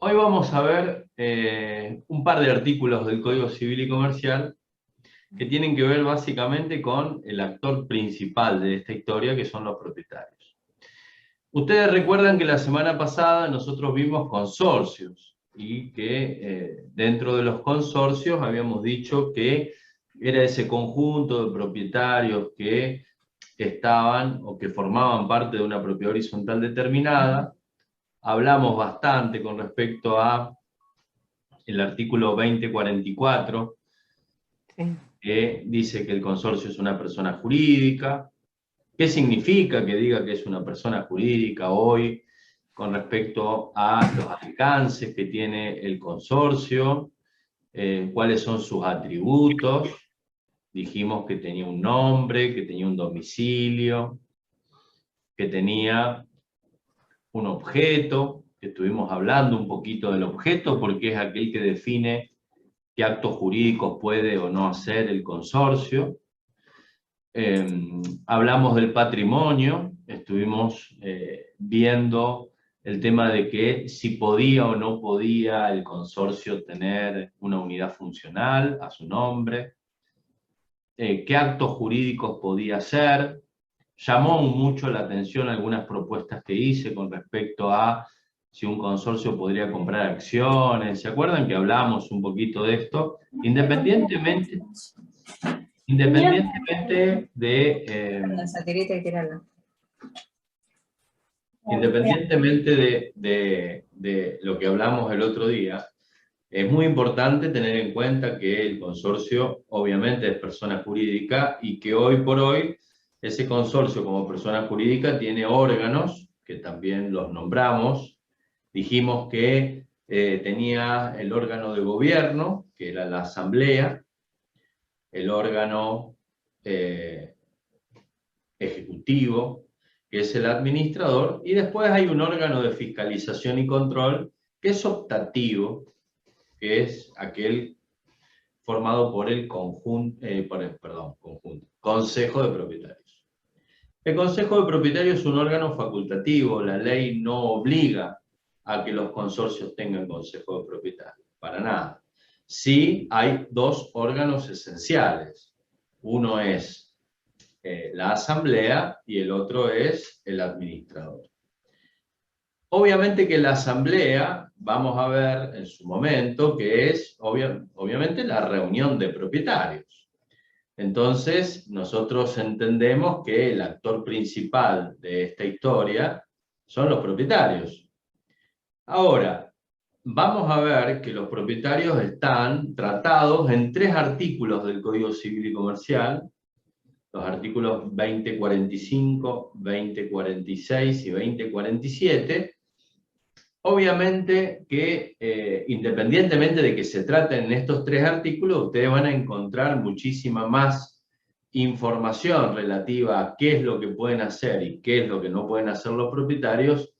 Hoy vamos a ver un par de artículos del Código Civil y Comercial que tienen que ver básicamente con el actor principal de esta historia, que son los propietarios. Ustedes recuerdan que la semana pasada nosotros vimos consorcios y que dentro de los consorcios habíamos dicho que era ese conjunto de propietarios que estaban o que formaban parte de una propiedad horizontal determinada. Hablamos bastante con respecto a el artículo 2044, Sí. que dice que el consorcio es una persona jurídica. ¿Qué significa que diga que es una persona jurídica hoy con respecto a los alcances que tiene el consorcio? ¿Cuáles son sus atributos? Dijimos que tenía un nombre, que tenía un domicilio, que tenía un objeto, que estuvimos hablando un poquito del objeto porque es aquel que define qué actos jurídicos puede o no hacer el consorcio. Hablamos del patrimonio, estuvimos viendo el tema de que si podía o no podía el consorcio tener una unidad funcional a su nombre, qué actos jurídicos podía hacer. Llamó mucho la atención algunas propuestas que hice con respecto a si un consorcio podría comprar acciones. ¿Se acuerdan que hablamos un poquito de esto? Independientemente de lo que hablamos el otro día, es muy importante tener en cuenta que el consorcio obviamente es persona jurídica y que hoy por hoy ese consorcio como persona jurídica tiene órganos, que también los nombramos. Dijimos que tenía el órgano de gobierno, que era la asamblea, el órgano ejecutivo, que es el administrador, y después hay un órgano de fiscalización y control, que es optativo, que es aquel formado por el Consejo de Propietarios. El Consejo de Propietarios es un órgano facultativo, la ley no obliga a que los consorcios tengan Consejo de Propietarios, para nada. Sí hay dos órganos esenciales. Uno es la asamblea y el otro es el administrador. Obviamente que la asamblea, vamos a ver en su momento, que es obviamente la reunión de propietarios. Entonces, nosotros entendemos que el actor principal de esta historia son los propietarios. Ahora, vamos a ver que los propietarios están tratados en 3 artículos del Código Civil y Comercial, los artículos 2045, 2046 y 2047, obviamente que independientemente de que se traten estos 3 artículos, ustedes van a encontrar muchísima más información relativa a qué es lo que pueden hacer y qué es lo que no pueden hacer los propietarios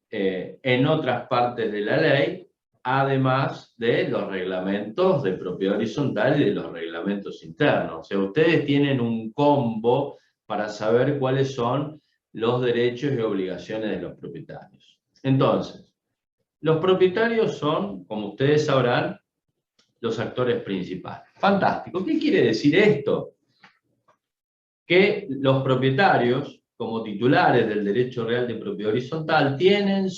en otras partes de la ley, además de los reglamentos de propiedad horizontal y de los reglamentos internos. O sea, ustedes tienen un combo para saber cuáles son los derechos y obligaciones de los propietarios. Entonces, los propietarios son, como ustedes sabrán, los actores principales. Fantástico. ¿Qué quiere decir esto? Que los propietarios, como titulares del derecho real de propiedad horizontal, tienen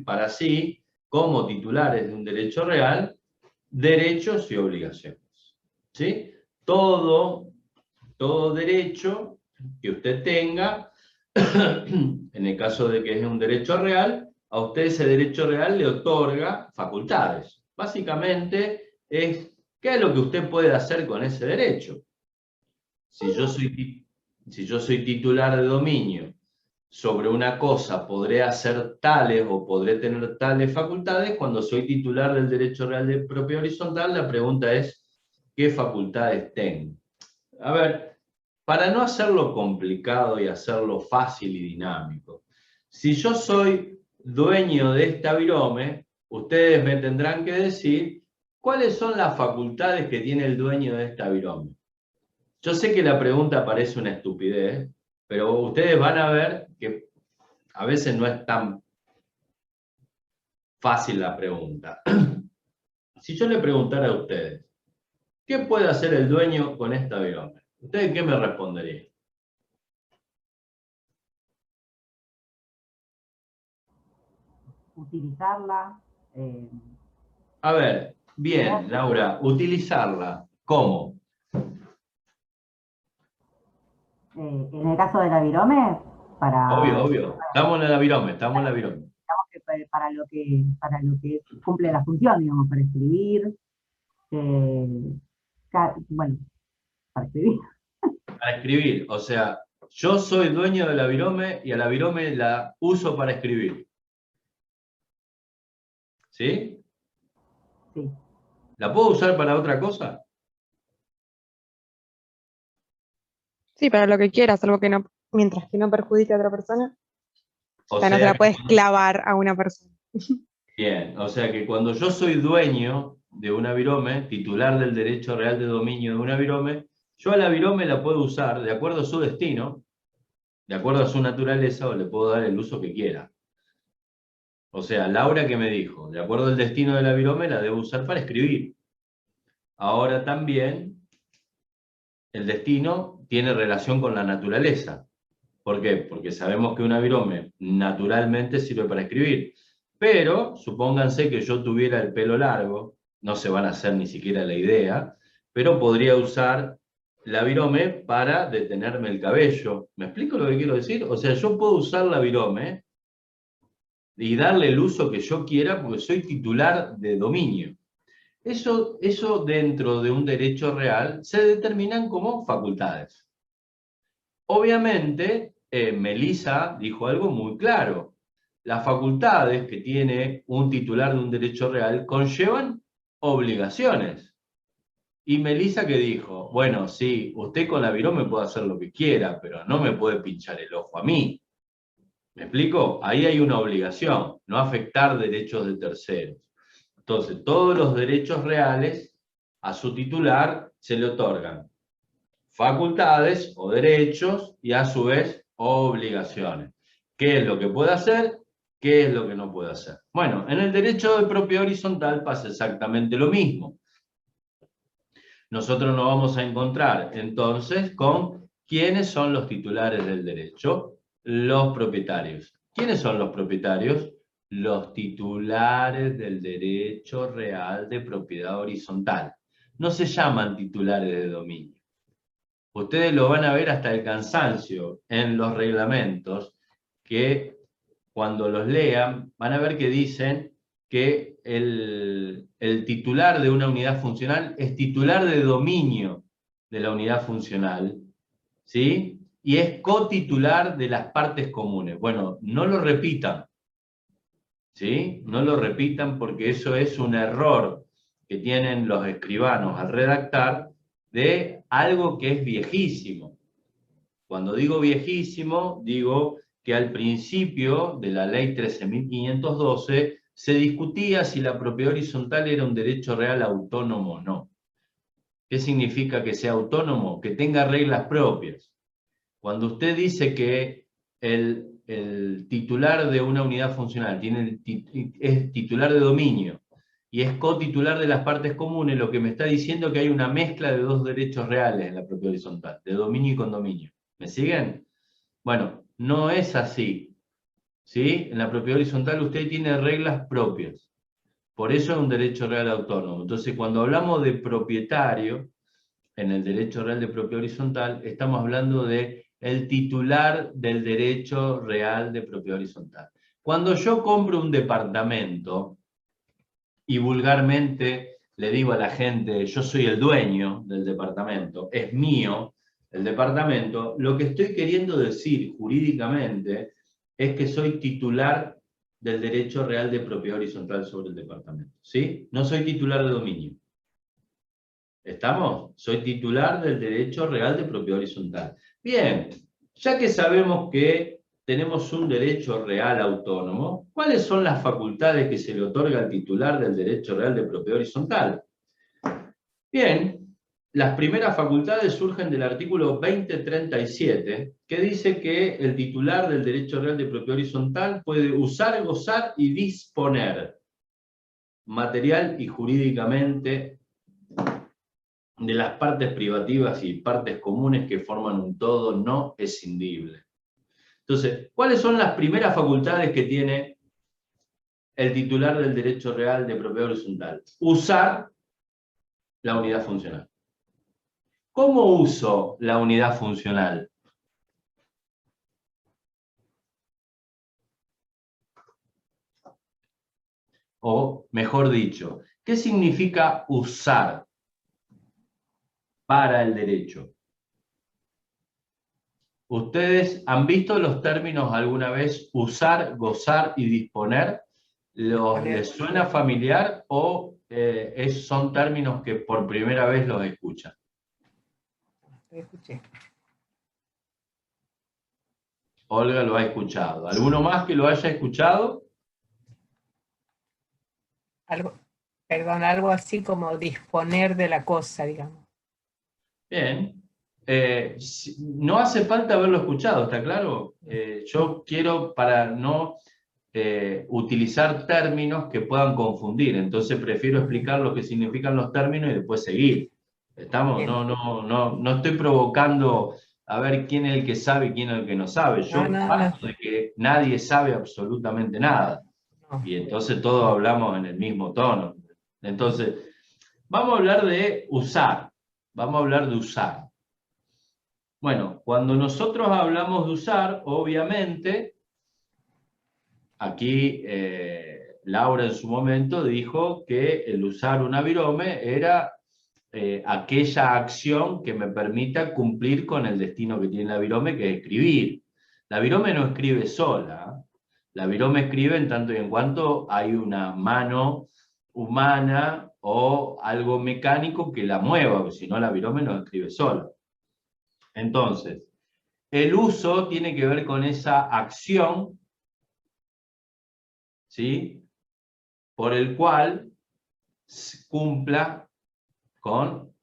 para sí, como titulares de un derecho real, derechos y obligaciones. ¿Sí? Todo derecho que usted tenga, en el caso de que es un derecho real, a usted ese derecho real le otorga facultades. Básicamente es qué es lo que usted puede hacer con ese derecho. Si yo soy titular de dominio sobre una cosa, podré hacer tales o podré tener tales facultades. Cuando soy titular del derecho real de propiedad horizontal, la pregunta es, ¿qué facultades tengo? A ver, para no hacerlo complicado y hacerlo fácil y dinámico, si yo soy dueño de esta virome, ustedes me tendrán que decir cuáles son las facultades que tiene el dueño de esta virome. Yo sé que la pregunta parece una estupidez, pero ustedes van a ver que a veces no es tan fácil la pregunta. Si yo le preguntara a ustedes, ¿qué puede hacer el dueño con esta virome? ¿Ustedes qué me responderían? Utilizarla. A ver, bien, Laura, utilizarla. ¿Cómo? En el caso de la virome, Obvio, para, obvio. Estamos en la virome, estamos en la virome. digamos que para lo que cumple la función, digamos, para escribir, bueno, para escribir. Para escribir, o sea, yo soy dueño de la virome y a la virome la uso para escribir. ¿Sí? Sí. ¿La puedo usar para otra cosa? Sí, para lo que quieras, algo que no, mientras que no perjudique a otra persona. O O sea, no se sea, la puedes clavar a una persona. bien, o sea que cuando yo soy dueño de una virome, titular del derecho real de dominio de una virome, yo a la virome la puedo usar de acuerdo a su destino, de acuerdo a su naturaleza, o le puedo dar el uso que quiera. O sea, Laura que me dijo, de acuerdo al destino de la virome, la debo usar para escribir. Ahora también, el destino tiene relación con la naturaleza. ¿Por qué? Porque sabemos que una virome naturalmente sirve para escribir. Pero, supónganse que yo tuviera el pelo largo, no se van a hacer ni siquiera la idea, pero podría usar la virome para detenerme el cabello. ¿Me explico lo que quiero decir? O sea, yo puedo usar la virome y darle el uso que yo quiera porque soy titular de dominio. Eso dentro de un derecho real se determinan como facultades. Obviamente, Melissa dijo algo muy claro. Las facultades que tiene un titular de un derecho real conllevan obligaciones. Y Melissa que dijo, bueno, sí, usted con la virome puede hacer lo que quiera, pero no me puede pinchar el ojo a mí. ¿Me explico? Ahí hay una obligación, no afectar derechos de terceros. Entonces, todos los derechos reales a su titular se le otorgan facultades o derechos y a su vez obligaciones. ¿Qué es lo que puede hacer? ¿Qué es lo que no puede hacer? Bueno, en el derecho de propiedad horizontal pasa exactamente lo mismo. Nosotros nos vamos a encontrar entonces con quiénes son los titulares del derecho, los propietarios. ¿Quiénes son los propietarios? Los titulares del derecho real de propiedad horizontal. No se llaman titulares de dominio. Ustedes lo van a ver hasta el cansancio en los reglamentos, que cuando los lean van a ver que dicen que el titular de una unidad funcional es titular de dominio de la unidad funcional, ¿sí? Y es cotitular de las partes comunes. Bueno, no lo repitan, ¿sí? No lo repitan porque eso es un error que tienen los escribanos al redactar de algo que es viejísimo. Cuando digo viejísimo, digo que al principio de la ley 13.512 se discutía si la propiedad horizontal era un derecho real autónomo o no. ¿Qué significa que sea autónomo? Que tenga reglas propias. Cuando usted dice que el titular de una unidad funcional es titular de dominio y es cotitular de las partes comunes, lo que me está diciendo es que hay una mezcla de dos derechos reales en la propiedad horizontal, de dominio y condominio. ¿Me siguen? Bueno, no es así, ¿sí? En la propiedad horizontal usted tiene reglas propias. Por eso es un derecho real autónomo. Entonces, cuando hablamos de propietario, en el derecho real de propiedad horizontal, estamos hablando de el titular del derecho real de propiedad horizontal. Cuando yo compro un departamento y vulgarmente le digo a la gente, yo soy el dueño del departamento, es mío el departamento, lo que estoy queriendo decir jurídicamente es que soy titular del derecho real de propiedad horizontal sobre el departamento, ¿sí? No soy titular de dominio. ¿Estamos? Soy titular del derecho real de propiedad horizontal. Bien, ya que sabemos que tenemos un derecho real autónomo, ¿cuáles son las facultades que se le otorga al titular del derecho real de propiedad horizontal? Bien, las primeras facultades surgen del artículo 2037, que dice que el titular del derecho real de propiedad horizontal puede usar, gozar y disponer material y jurídicamente de las partes privativas y partes comunes que forman un todo no escindible. Entonces, ¿cuáles son las primeras facultades que tiene el titular del derecho real de propiedad horizontal? Usar la unidad funcional. ¿Cómo uso la unidad funcional? O, mejor dicho, ¿qué significa usar para el derecho? ¿Ustedes han visto los términos alguna vez usar, gozar y disponer? ¿Les suena familiar o son términos que por primera vez los escuchan? Escuché. Olga lo ha escuchado. ¿Alguno más que lo haya escuchado? Algo así como disponer de la cosa, digamos. Bien. No hace falta haberlo escuchado, ¿está claro? Yo quiero, para no utilizar términos que puedan confundir, entonces prefiero explicar lo que significan los términos y después seguir. ¿Estamos? No estoy provocando a ver quién es el que sabe y quién es el que no sabe. Yo parto de que nadie sabe absolutamente nada. Y entonces todos hablamos en el mismo tono. Entonces, vamos a hablar de usar. Vamos a hablar de usar. Bueno, cuando nosotros hablamos de usar, obviamente, aquí Laura en su momento dijo que el usar una virome era aquella acción que me permita cumplir con el destino que tiene la virome, que es escribir. La virome no escribe sola. La virome escribe en tanto y en cuanto hay una mano humana o algo mecánico que la mueva, porque si no la virome no escribe sola. Entonces, el uso tiene que ver con esa acción, ¿sí?, por el cual cumpla con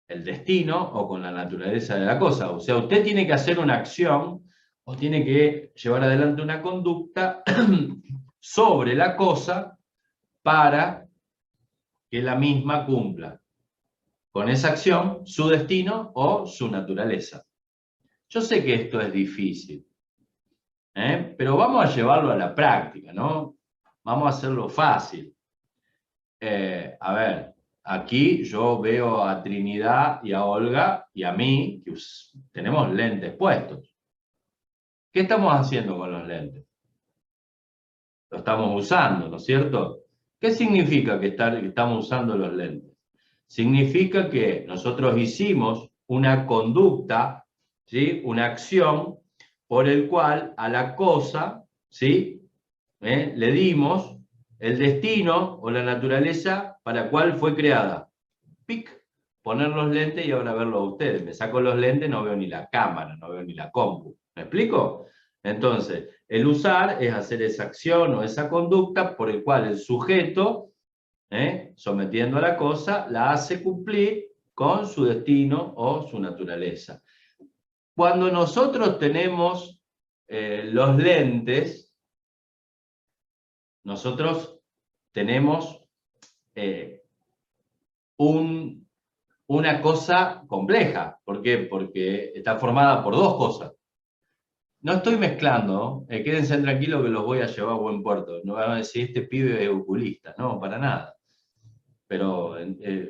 el destino o con la naturaleza de la cosa. O sea, usted tiene que hacer una acción o tiene que llevar adelante una conducta sobre la cosa para que la misma cumpla con esa acción su destino o su naturaleza. Yo sé que esto es difícil, pero vamos a llevarlo a la práctica, ¿no? Vamos a hacerlo fácil. A ver, aquí yo veo a Trinidad y a Olga y a mí, que tenemos lentes puestos. ¿Qué estamos haciendo con los lentes? Lo estamos usando, ¿no es cierto? ¿Qué significa que estamos usando los lentes? Significa que nosotros hicimos una conducta, ¿sí?, una acción por el cual a la cosa, ¿sí?, le dimos el destino o la naturaleza para la cual fue creada. ¡Pic! Poner los lentes y ahora verlo a ustedes. Me saco los lentes, no veo ni la cámara, no veo ni la compu. ¿Me explico? Entonces, el usar es hacer esa acción o esa conducta por el cual el sujeto, sometiendo a la cosa, la hace cumplir con su destino o su naturaleza. Cuando nosotros tenemos los lentes, nosotros tenemos una cosa compleja. ¿Por qué? Porque está formada por dos cosas. No estoy mezclando, quédense tranquilos que los voy a llevar a buen puerto. No van a decir, este pibe es oculista. No, para nada. Pero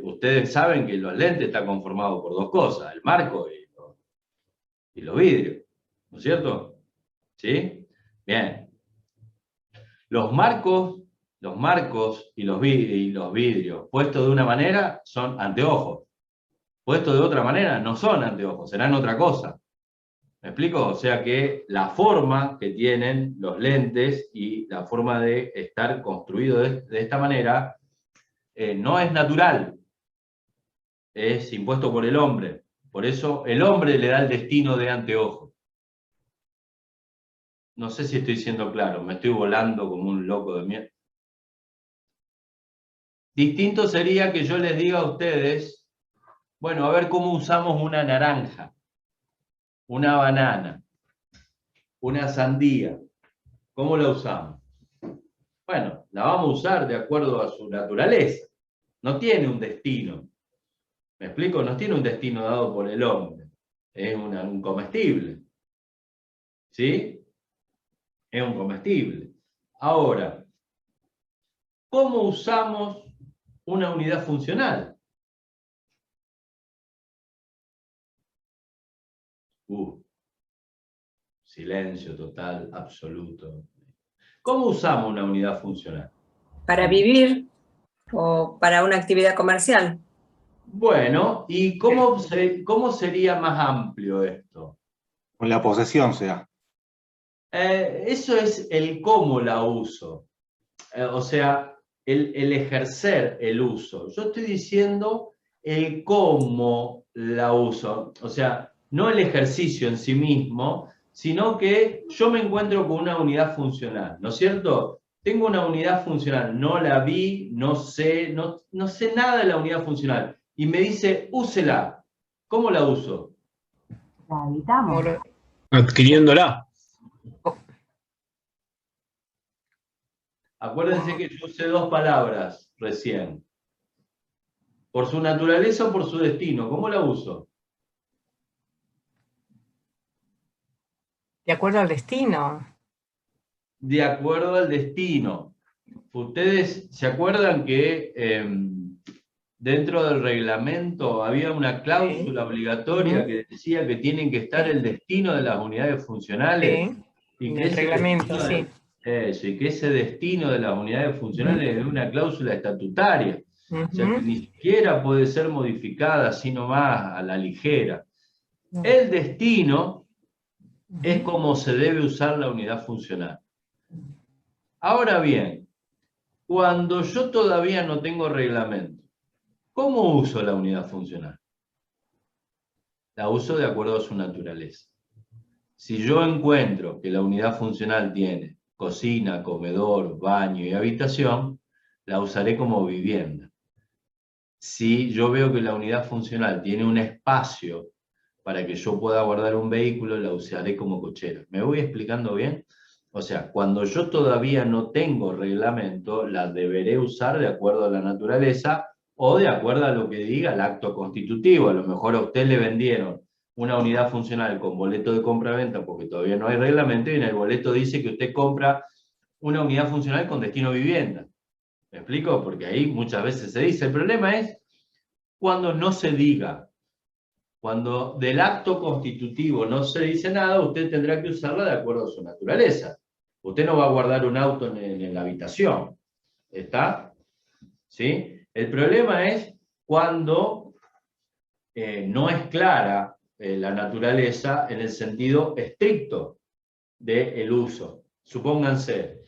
ustedes saben que los lentes están conformados por dos cosas, el marco y los vidrios. ¿No es cierto? ¿Sí? Bien. Los marcos y los vidrios puestos de una manera son anteojos. Puestos de otra manera no son anteojos, serán otra cosa. ¿Me explico? O sea que la forma que tienen los lentes y la forma de estar construido de esta manera no es natural, es impuesto por el hombre. Por eso el hombre le da el destino de anteojo. No sé si estoy siendo claro, me estoy volando como un loco de mierda. Distinto sería que yo les diga a ustedes, bueno, a ver cómo usamos una naranja, una banana, una sandía. ¿Cómo la usamos? Bueno, la vamos a usar de acuerdo a su naturaleza. No tiene un destino. ¿Me explico? No tiene un destino dado por el hombre. Es un comestible. ¿Sí? Es un comestible. Ahora, ¿cómo usamos una unidad funcional? Silencio total, absoluto. ¿Cómo usamos una unidad funcional? Para vivir o para una actividad comercial. Bueno, ¿y cómo sería más amplio esto? Con la posesión se da. Eso es el cómo la uso. O sea, el ejercer el uso. Yo estoy diciendo el cómo la uso. O sea, no el ejercicio en sí mismo, sino que yo me encuentro con una unidad funcional, ¿no es cierto? Tengo una unidad funcional, no la vi, no sé nada de la unidad funcional. Y me dice, úsela. ¿Cómo la uso? La habitamos. Adquiriéndola. Acuérdense que yo usé dos palabras recién. ¿Por su naturaleza o por su destino? ¿Cómo la uso? De acuerdo al destino. De acuerdo al destino. Ustedes se acuerdan que dentro del reglamento había una cláusula obligatoria que decía que tienen que estar el destino de las unidades funcionales. Sí, Y en que el ese reglamento, destino, sí. eso, y que ese destino de las unidades funcionales es una cláusula estatutaria. O sea que ni siquiera puede ser modificada así nomás a la ligera. El destino es como se debe usar la unidad funcional. Ahora bien, cuando yo todavía no tengo reglamento, ¿cómo uso la unidad funcional? La uso de acuerdo a su naturaleza. Si yo encuentro que la unidad funcional tiene cocina, comedor, baño y habitación, la usaré como vivienda. Si yo veo que la unidad funcional tiene un espacio para que yo pueda guardar un vehículo, la usaré como cochera. ¿Me voy explicando bien? O sea, cuando yo todavía no tengo reglamento, la deberé usar de acuerdo a la naturaleza o de acuerdo a lo que diga el acto constitutivo. A lo mejor a usted le vendieron una unidad funcional con boleto de compra-venta porque todavía no hay reglamento y en el boleto dice que usted compra una unidad funcional con destino vivienda. ¿Me explico? Porque ahí muchas veces se dice. El problema es cuando no se diga. Cuando del acto constitutivo no se dice nada, usted tendrá que usarla de acuerdo a su naturaleza. Usted no va a guardar un auto en la habitación. ¿Está? ¿Sí? El problema es cuando no es clara la naturaleza en el sentido estricto del uso. Supónganse,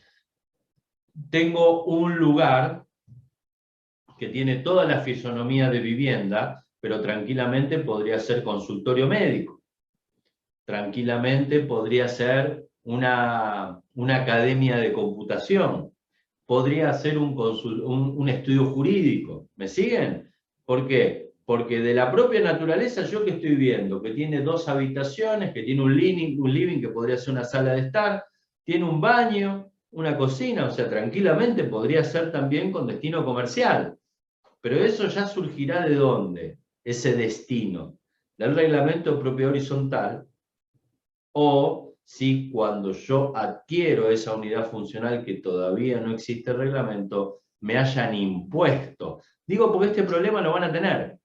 tengo un lugar que tiene toda la fisonomía de vivienda, pero tranquilamente podría ser consultorio médico. Tranquilamente podría ser una academia de computación. Podría ser un estudio jurídico. ¿Me siguen? ¿Por qué? Porque de la propia naturaleza yo que estoy viendo, que tiene 2 habitaciones, que tiene un living que podría ser una sala de estar, tiene un baño, una cocina, o sea, tranquilamente podría ser también con destino comercial. Pero eso ya surgirá ¿de dónde? Ese destino. ¿Del reglamento de propiedad horizontal? O si cuando yo adquiero esa unidad funcional que todavía no existe reglamento, me hayan impuesto. Digo porque este problema lo van a tener.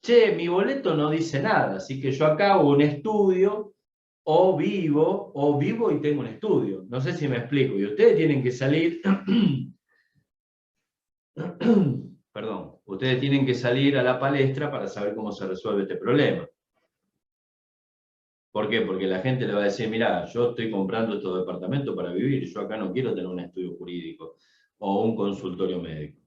Che, mi boleto no dice nada, así que yo acá hago un estudio, o vivo y tengo un estudio. No sé si me explico. Y ustedes tienen que salir... Perdón, ustedes tienen que salir a la palestra para saber cómo se resuelve este problema. ¿Por qué? Porque la gente le va a decir, mirá, yo estoy comprando estos departamentos para vivir, yo acá no quiero tener un estudio jurídico o un consultorio médico.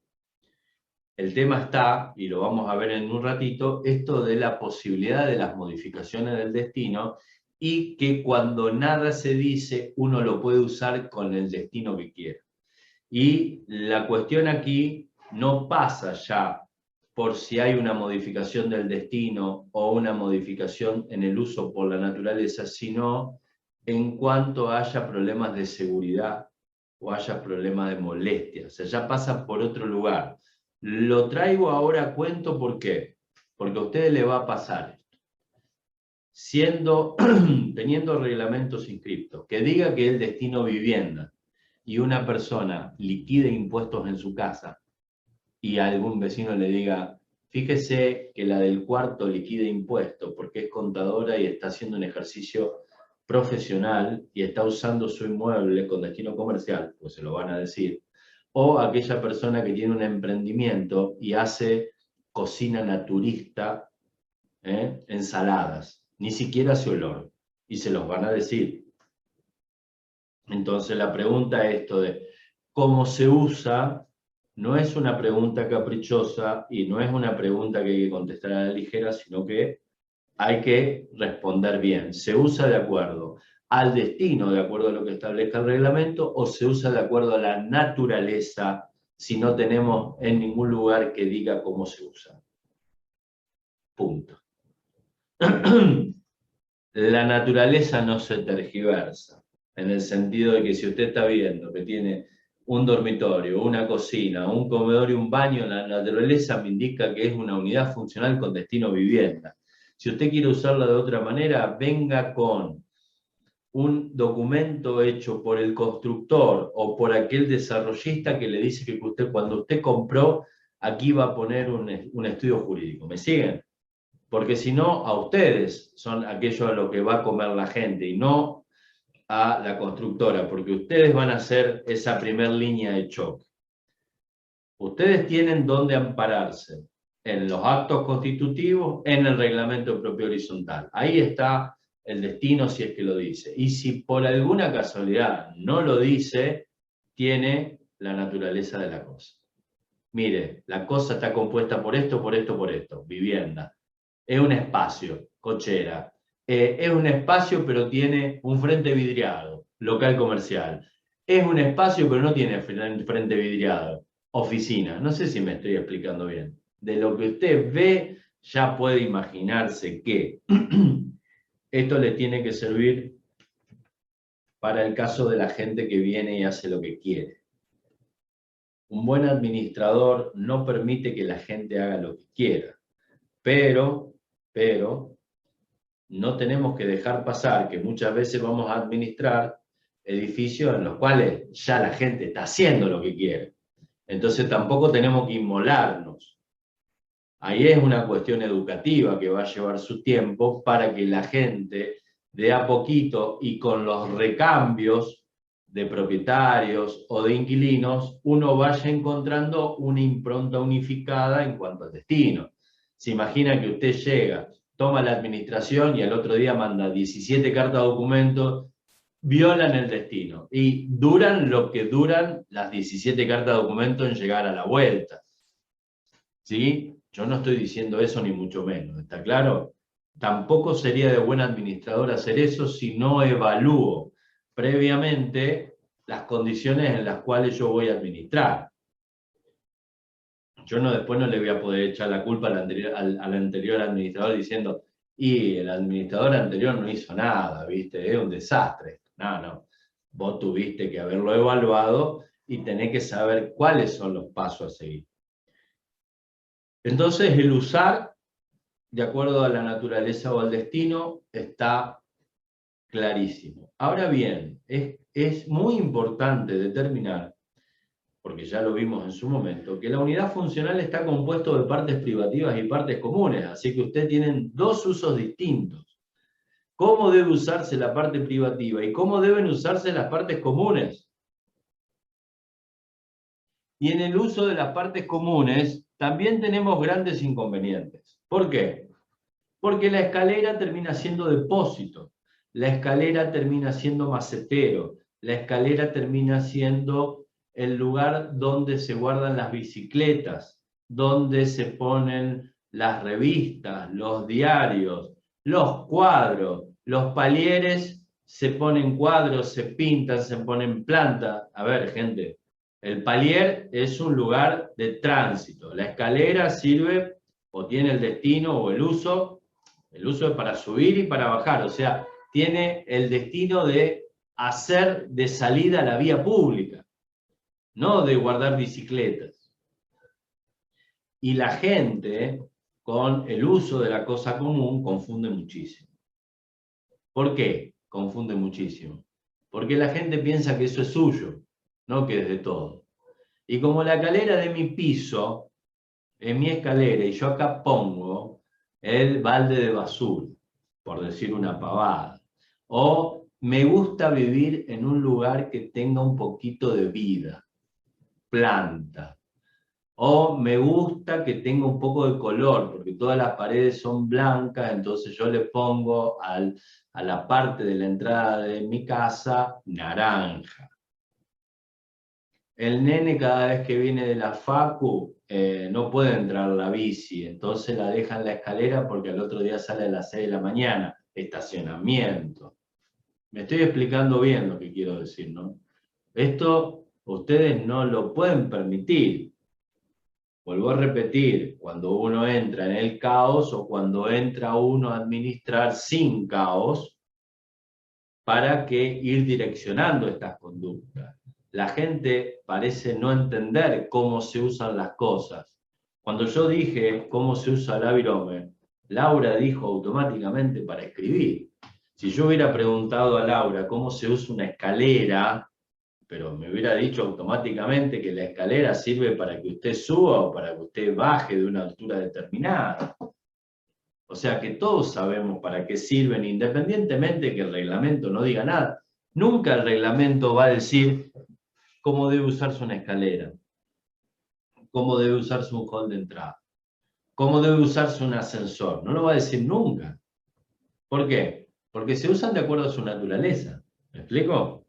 El tema está, y lo vamos a ver en un ratito, esto de la posibilidad de las modificaciones del destino y que cuando nada se dice, uno lo puede usar con el destino que quiera. Y la cuestión aquí no pasa ya por si hay una modificación del destino o una modificación en el uso por la naturaleza, sino en cuanto haya problemas de seguridad o haya problemas de molestia. O sea, ya pasa por otro lugar. Lo traigo ahora a cuento, ¿por qué? Porque a ustedes les va a pasar esto. Teniendo reglamentos inscriptos, que diga que el destino vivienda y una persona liquide impuestos en su casa y algún vecino le diga, fíjese que la del cuarto liquide impuestos porque es contadora y está haciendo un ejercicio profesional y está usando su inmueble con destino comercial, pues se lo van a decir. O aquella persona que tiene un emprendimiento y hace cocina naturista, ensaladas, ni siquiera hace olor, y se los van a decir. Entonces la pregunta esto de cómo se usa no es una pregunta caprichosa y no es una pregunta que hay que contestar a la ligera, sino que hay que responder bien. ¿Se usa de acuerdo al destino, de acuerdo a lo que establezca el reglamento, o se usa de acuerdo a la naturaleza si no tenemos en ningún lugar que diga cómo se usa? Punto. La naturaleza no se tergiversa, en el sentido de que si usted está viendo que tiene un dormitorio, una cocina, un comedor y un baño, la naturaleza me indica que es una unidad funcional con destino vivienda. Si usted quiere usarla de otra manera, venga con un documento hecho por el constructor o por aquel desarrollista que le dice que usted, cuando usted compró, aquí va a poner un estudio jurídico. ¿Me siguen? Porque si no, a ustedes son aquello a lo que va a comer la gente y no a la constructora, porque ustedes van a hacer esa primera línea de choque. Ustedes tienen dónde ampararse, en los actos constitutivos, en el reglamento propio horizontal. Ahí está el destino si es que lo dice. Y si por alguna casualidad no lo dice, tiene la naturaleza de la cosa. Mire, la cosa está compuesta por esto, por esto, por esto. Vivienda. Es un espacio, cochera. Es un espacio, pero tiene un frente vidriado, local comercial. Es un espacio, pero no tiene frente vidriado, oficina. No sé si me estoy explicando bien. De lo que usted ve, ya puede imaginarse que esto le tiene que servir para el caso de la gente que viene y hace lo que quiere. Un buen administrador no permite que la gente haga lo que quiera, pero no tenemos que dejar pasar que muchas veces vamos a administrar edificios en los cuales ya la gente está haciendo lo que quiere. Entonces tampoco tenemos que inmolarnos. Ahí es una cuestión educativa que va a llevar su tiempo para que la gente de a poquito y con los recambios de propietarios o de inquilinos, uno vaya encontrando una impronta unificada en cuanto al destino. Se imagina que usted llega, toma la administración y al otro día manda 17 cartas de documentos, violan el destino y duran lo que duran las 17 cartas de documentos en llegar a la vuelta. ¿Sí? Yo no estoy diciendo eso ni mucho menos, ¿está claro? Tampoco sería de buen administrador hacer eso si no evalúo previamente las condiciones en las cuales yo voy a administrar. Yo después no le voy a poder echar la culpa al anterior administrador diciendo, y el administrador anterior no hizo nada, ¿viste? Es un desastre. No. Vos tuviste que haberlo evaluado y tenés que saber cuáles son los pasos a seguir. Entonces, el usar, de acuerdo a la naturaleza o al destino, está clarísimo. Ahora bien, es muy importante determinar, porque ya lo vimos en su momento, que la unidad funcional está compuesto de partes privativas y partes comunes, así que ustedes tienen dos usos distintos. ¿Cómo debe usarse la parte privativa y cómo deben usarse las partes comunes? Y en el uso de las partes comunes también tenemos grandes inconvenientes. ¿Por qué? Porque la escalera termina siendo depósito, la escalera termina siendo macetero, la escalera termina siendo el lugar donde se guardan las bicicletas, donde se ponen las revistas, los diarios, los cuadros, los palieres, se ponen cuadros, se pintan, se ponen plantas. A ver, gente, el palier es un lugar de tránsito. La escalera sirve o tiene el destino o el uso es para subir y para bajar, o sea, tiene el destino de hacer de salida a la vía pública. no de guardar bicicletas. Y la gente, con el uso de la cosa común, confunde muchísimo. ¿Por qué confunde muchísimo? Porque la gente piensa que eso es suyo, no que es de todo. Y como la escalera de mi piso es mi escalera y yo acá pongo el balde de basura, por decir una pavada, o me gusta vivir en un lugar que tenga un poquito de vida, planta, o me gusta que tenga un poco de color, porque todas las paredes son blancas, entonces yo le pongo a la parte de la entrada de mi casa naranja. El nene cada vez que viene de la facu no puede entrar a la bici, entonces la deja en la escalera porque al otro día sale a las 6 de la mañana, estacionamiento. Me estoy explicando bien lo que quiero decir, ¿no? Esto ustedes no lo pueden permitir. Vuelvo a repetir, cuando uno entra en el caos o cuando entra uno a administrar sin caos, para que ir direccionando estas conductas. La gente parece no entender cómo se usan las cosas. Cuando yo dije cómo se usa el avirome, Laura dijo automáticamente para escribir. Si yo hubiera preguntado a Laura cómo se usa una escalera, pero me hubiera dicho automáticamente que la escalera sirve para que usted suba o para que usted baje de una altura determinada. O sea que todos sabemos para qué sirven, independientemente que el reglamento no diga nada. Nunca el reglamento va a decir cómo debe usarse una escalera, cómo debe usarse un hall de entrada, cómo debe usarse un ascensor. No lo va a decir nunca. ¿Por qué? Porque se usan de acuerdo a su naturaleza. ¿Me explico?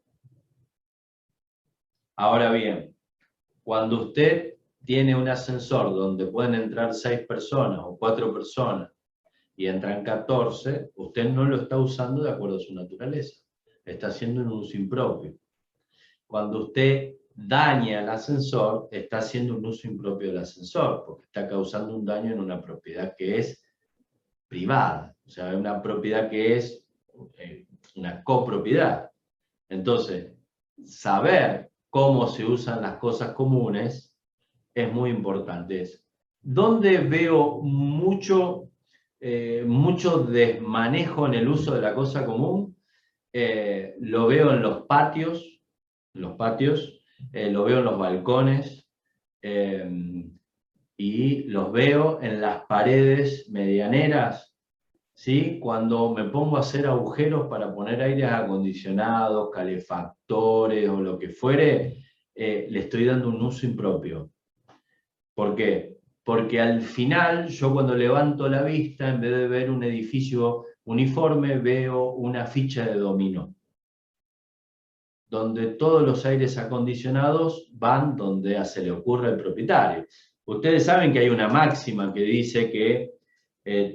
Ahora bien, cuando usted tiene un ascensor donde pueden entrar 6 personas o 4 personas y entran 14, usted no lo está usando de acuerdo a su naturaleza. Está haciendo un uso impropio. Cuando usted daña el ascensor, está haciendo un uso impropio del ascensor, porque está causando un daño en una propiedad que es privada, o sea, una propiedad que es una copropiedad. Entonces, saber cómo se usan las cosas comunes es muy importante. ¿Dónde veo mucho desmanejo en el uso de la cosa común? Lo veo en los patios, lo veo en los balcones, y los veo en las paredes medianeras, ¿sí? Cuando me pongo a hacer agujeros para poner aires acondicionados, calefactores o lo que fuere, le estoy dando un uso impropio. ¿Por qué? Porque al final, yo cuando levanto la vista, en vez de ver un edificio uniforme, veo una ficha de dominó, donde todos los aires acondicionados van donde se le ocurre al propietario. Ustedes saben que hay una máxima que dice que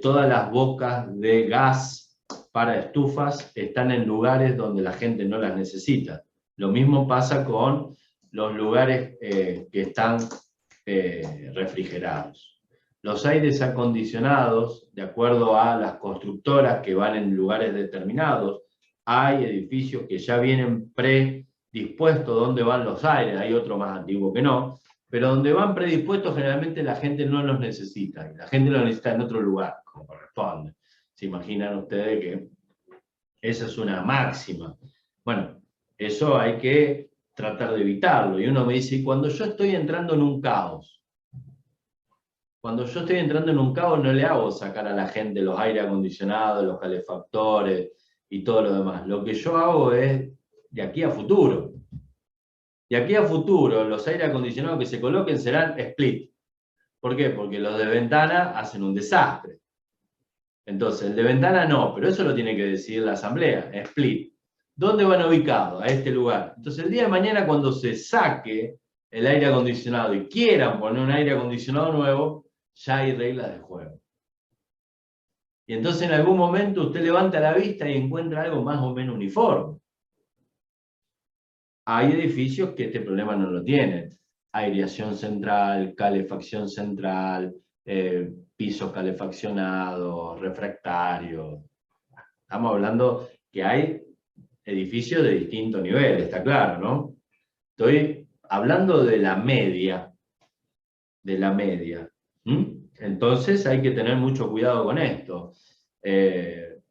todas las bocas de gas para estufas están en lugares donde la gente no las necesita. Lo mismo pasa con los lugares que están refrigerados. Los aires acondicionados, de acuerdo a las constructoras que van en lugares determinados, hay edificios que ya vienen predispuestos donde van los aires, hay otro más antiguo que no, pero donde van predispuestos generalmente la gente no los necesita, y la gente los necesita en otro lugar, como corresponde. ¿Se imaginan ustedes que esa es una máxima? Bueno, eso hay que tratar de evitarlo. Y uno me dice, ¿y cuando yo estoy entrando en un caos? Cuando yo estoy entrando en un caos no le hago sacar a la gente los aire acondicionados, los calefactores y todo lo demás. Lo que yo hago es de aquí a futuro. De aquí a futuro, los aire acondicionados que se coloquen serán split. ¿Por qué? Porque los de ventana hacen un desastre. Entonces, el de ventana no, pero eso lo tiene que decidir la asamblea, split. ¿Dónde van ubicados? A este lugar. Entonces, el día de mañana, cuando se saque el aire acondicionado y quieran poner un aire acondicionado nuevo, ya hay reglas de juego. Y entonces en algún momento usted levanta la vista y encuentra algo más o menos uniforme. Hay edificios que este problema no lo tienen. Aireación central, calefacción central, pisos calefaccionados, refractarios. Estamos hablando que hay edificios de distinto nivel, está claro, ¿no? Estoy hablando de la media, entonces hay que tener mucho cuidado con esto. El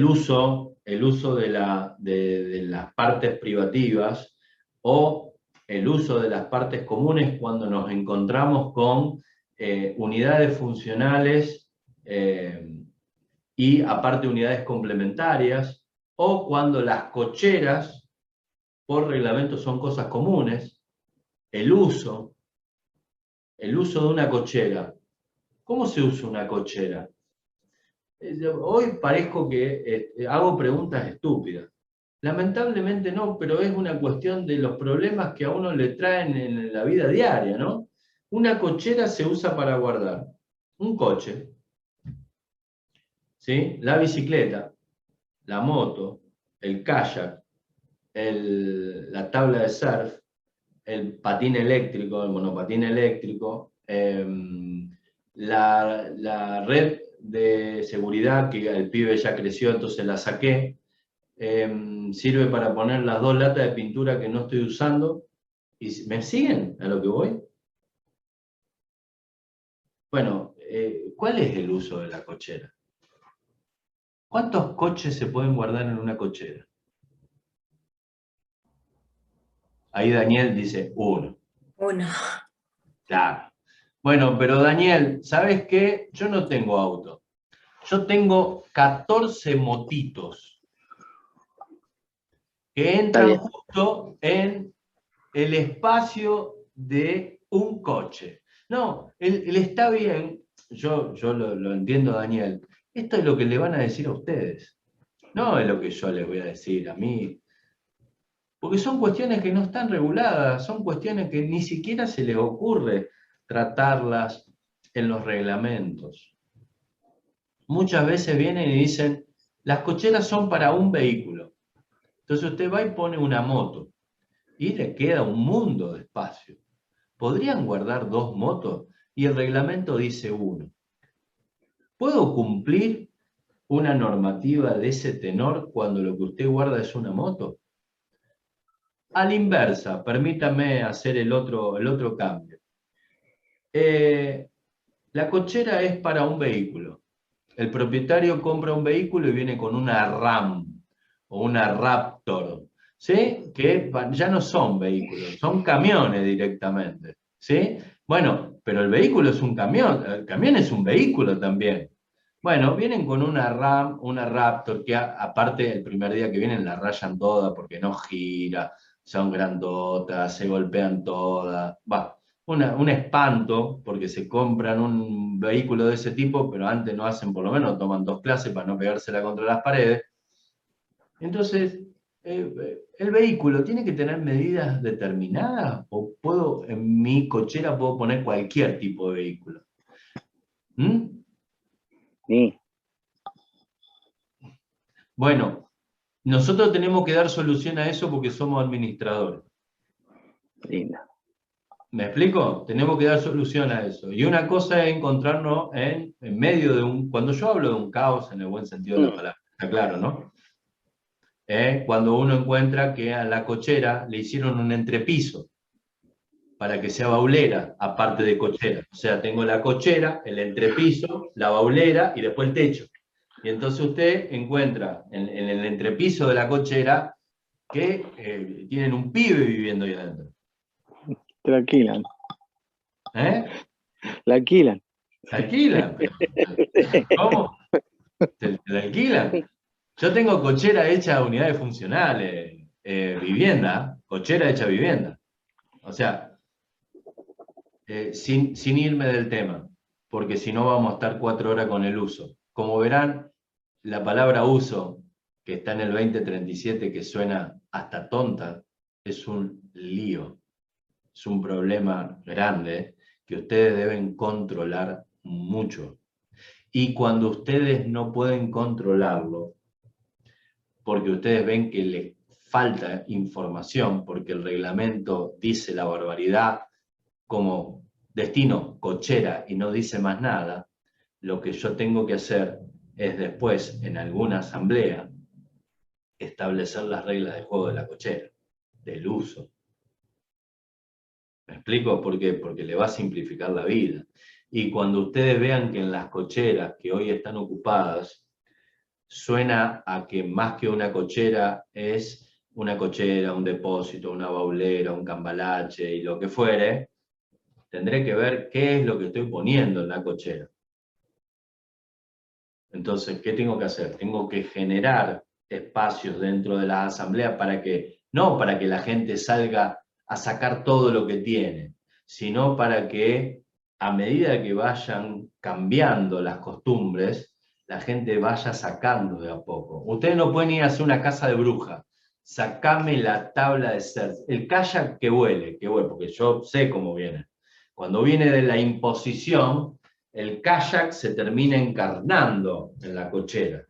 uso de las partes privativas o el uso de las partes comunes cuando nos encontramos con unidades funcionales y aparte unidades complementarias, o cuando las cocheras por reglamento son cosas comunes, el uso de una cochera. ¿Cómo se usa una cochera? Hoy parezco que hago preguntas estúpidas. Lamentablemente no, pero es una cuestión de los problemas que a uno le traen en la vida diaria, ¿no? Una cochera se usa para guardar un coche, ¿sí? La bicicleta, la moto, el kayak, la tabla de surf, el patín eléctrico, el monopatín eléctrico, la red de seguridad que el pibe ya creció, entonces la saqué, sirve para poner las 2 latas de pintura que no estoy usando. ¿Y me siguen a lo que voy? Bueno, ¿cuál es el uso de la cochera? ¿Cuántos coches se pueden guardar en una cochera? Ahí Daniel dice 1. 1. Claro. Bueno, pero Daniel, ¿sabes qué? Yo no tengo auto. Yo tengo 14 motitos que entran justo en el espacio de un coche. No, él está bien, yo lo entiendo, Daniel. Esto es lo que le van a decir a ustedes. No es lo que yo les voy a decir a mí. Porque son cuestiones que no están reguladas, son cuestiones que ni siquiera se les ocurre tratarlas en los reglamentos. Muchas veces vienen y dicen, las cocheras son para un vehículo. Entonces usted va y pone una moto y le queda un mundo de espacio. ¿Podrían guardar 2 motos? Y el reglamento dice 1. ¿Puedo cumplir una normativa de ese tenor cuando lo que usted guarda es una moto? A la inversa, permítame hacer el otro cambio. La cochera es para un vehículo. El propietario compra un vehículo y viene con una RAM o una Raptor, ¿sí? Que ya no son vehículos, son camiones directamente, ¿sí? Bueno, pero el vehículo es un camión, el camión es un vehículo también. Bueno, vienen con una RAM, una Raptor, que aparte el primer día que vienen la rayan toda porque no gira, son grandotas, se golpean todas, va. Un espanto, porque se compran un vehículo de ese tipo, pero antes no hacen, por lo menos toman 2 clases para no pegársela contra las paredes. Entonces, ¿el vehículo tiene que tener medidas determinadas? ¿O en mi cochera puedo poner cualquier tipo de vehículo? Sí. Bueno, nosotros tenemos que dar solución a eso porque somos administradores. Lindo. ¿Me explico? Tenemos que dar solución a eso. Y una cosa es encontrarnos en medio de cuando yo hablo de un caos en el buen sentido de la palabra, está claro, ¿no? Cuando uno encuentra que a la cochera le hicieron un entrepiso para que sea baulera, aparte de cochera. O sea, tengo la cochera, el entrepiso, la baulera y después el techo. Y entonces usted encuentra en el entrepiso de la cochera que tienen un pibe viviendo ahí adentro. Te la alquilan. La alquilan. ¿Se alquilan? ¿Cómo? ¿Se la alquilan? Yo tengo cochera hecha a unidades funcionales, vivienda, cochera hecha vivienda. O sea, sin irme del tema, porque si no vamos a estar 4 horas con el uso. Como verán, la palabra uso, que está en el 2037, que suena hasta tonta, es un lío. Es un problema grande que ustedes deben controlar mucho. Y cuando ustedes no pueden controlarlo, porque ustedes ven que les falta información, porque el reglamento dice la barbaridad como destino cochera y no dice más nada, lo que yo tengo que hacer es después, en alguna asamblea, establecer las reglas de juego de la cochera, del uso. ¿Me explico? ¿Por qué? Porque le va a simplificar la vida. Y cuando ustedes vean que en las cocheras que hoy están ocupadas, suena a que más que una cochera es una cochera, un depósito, una baulera, un cambalache y lo que fuere, tendré que ver qué es lo que estoy poniendo en la cochera. Entonces, ¿qué tengo que hacer? Tengo que generar espacios dentro de la asamblea para que, no para que la gente salga a sacar todo lo que tiene, sino para que a medida que vayan cambiando las costumbres, la gente vaya sacando de a poco. Ustedes no pueden ir a hacer una casa de bruja. Sacame la tabla de ser. El kayak que vuele, porque yo sé cómo viene. Cuando viene de la imposición, el kayak se termina encarnando en la cochera.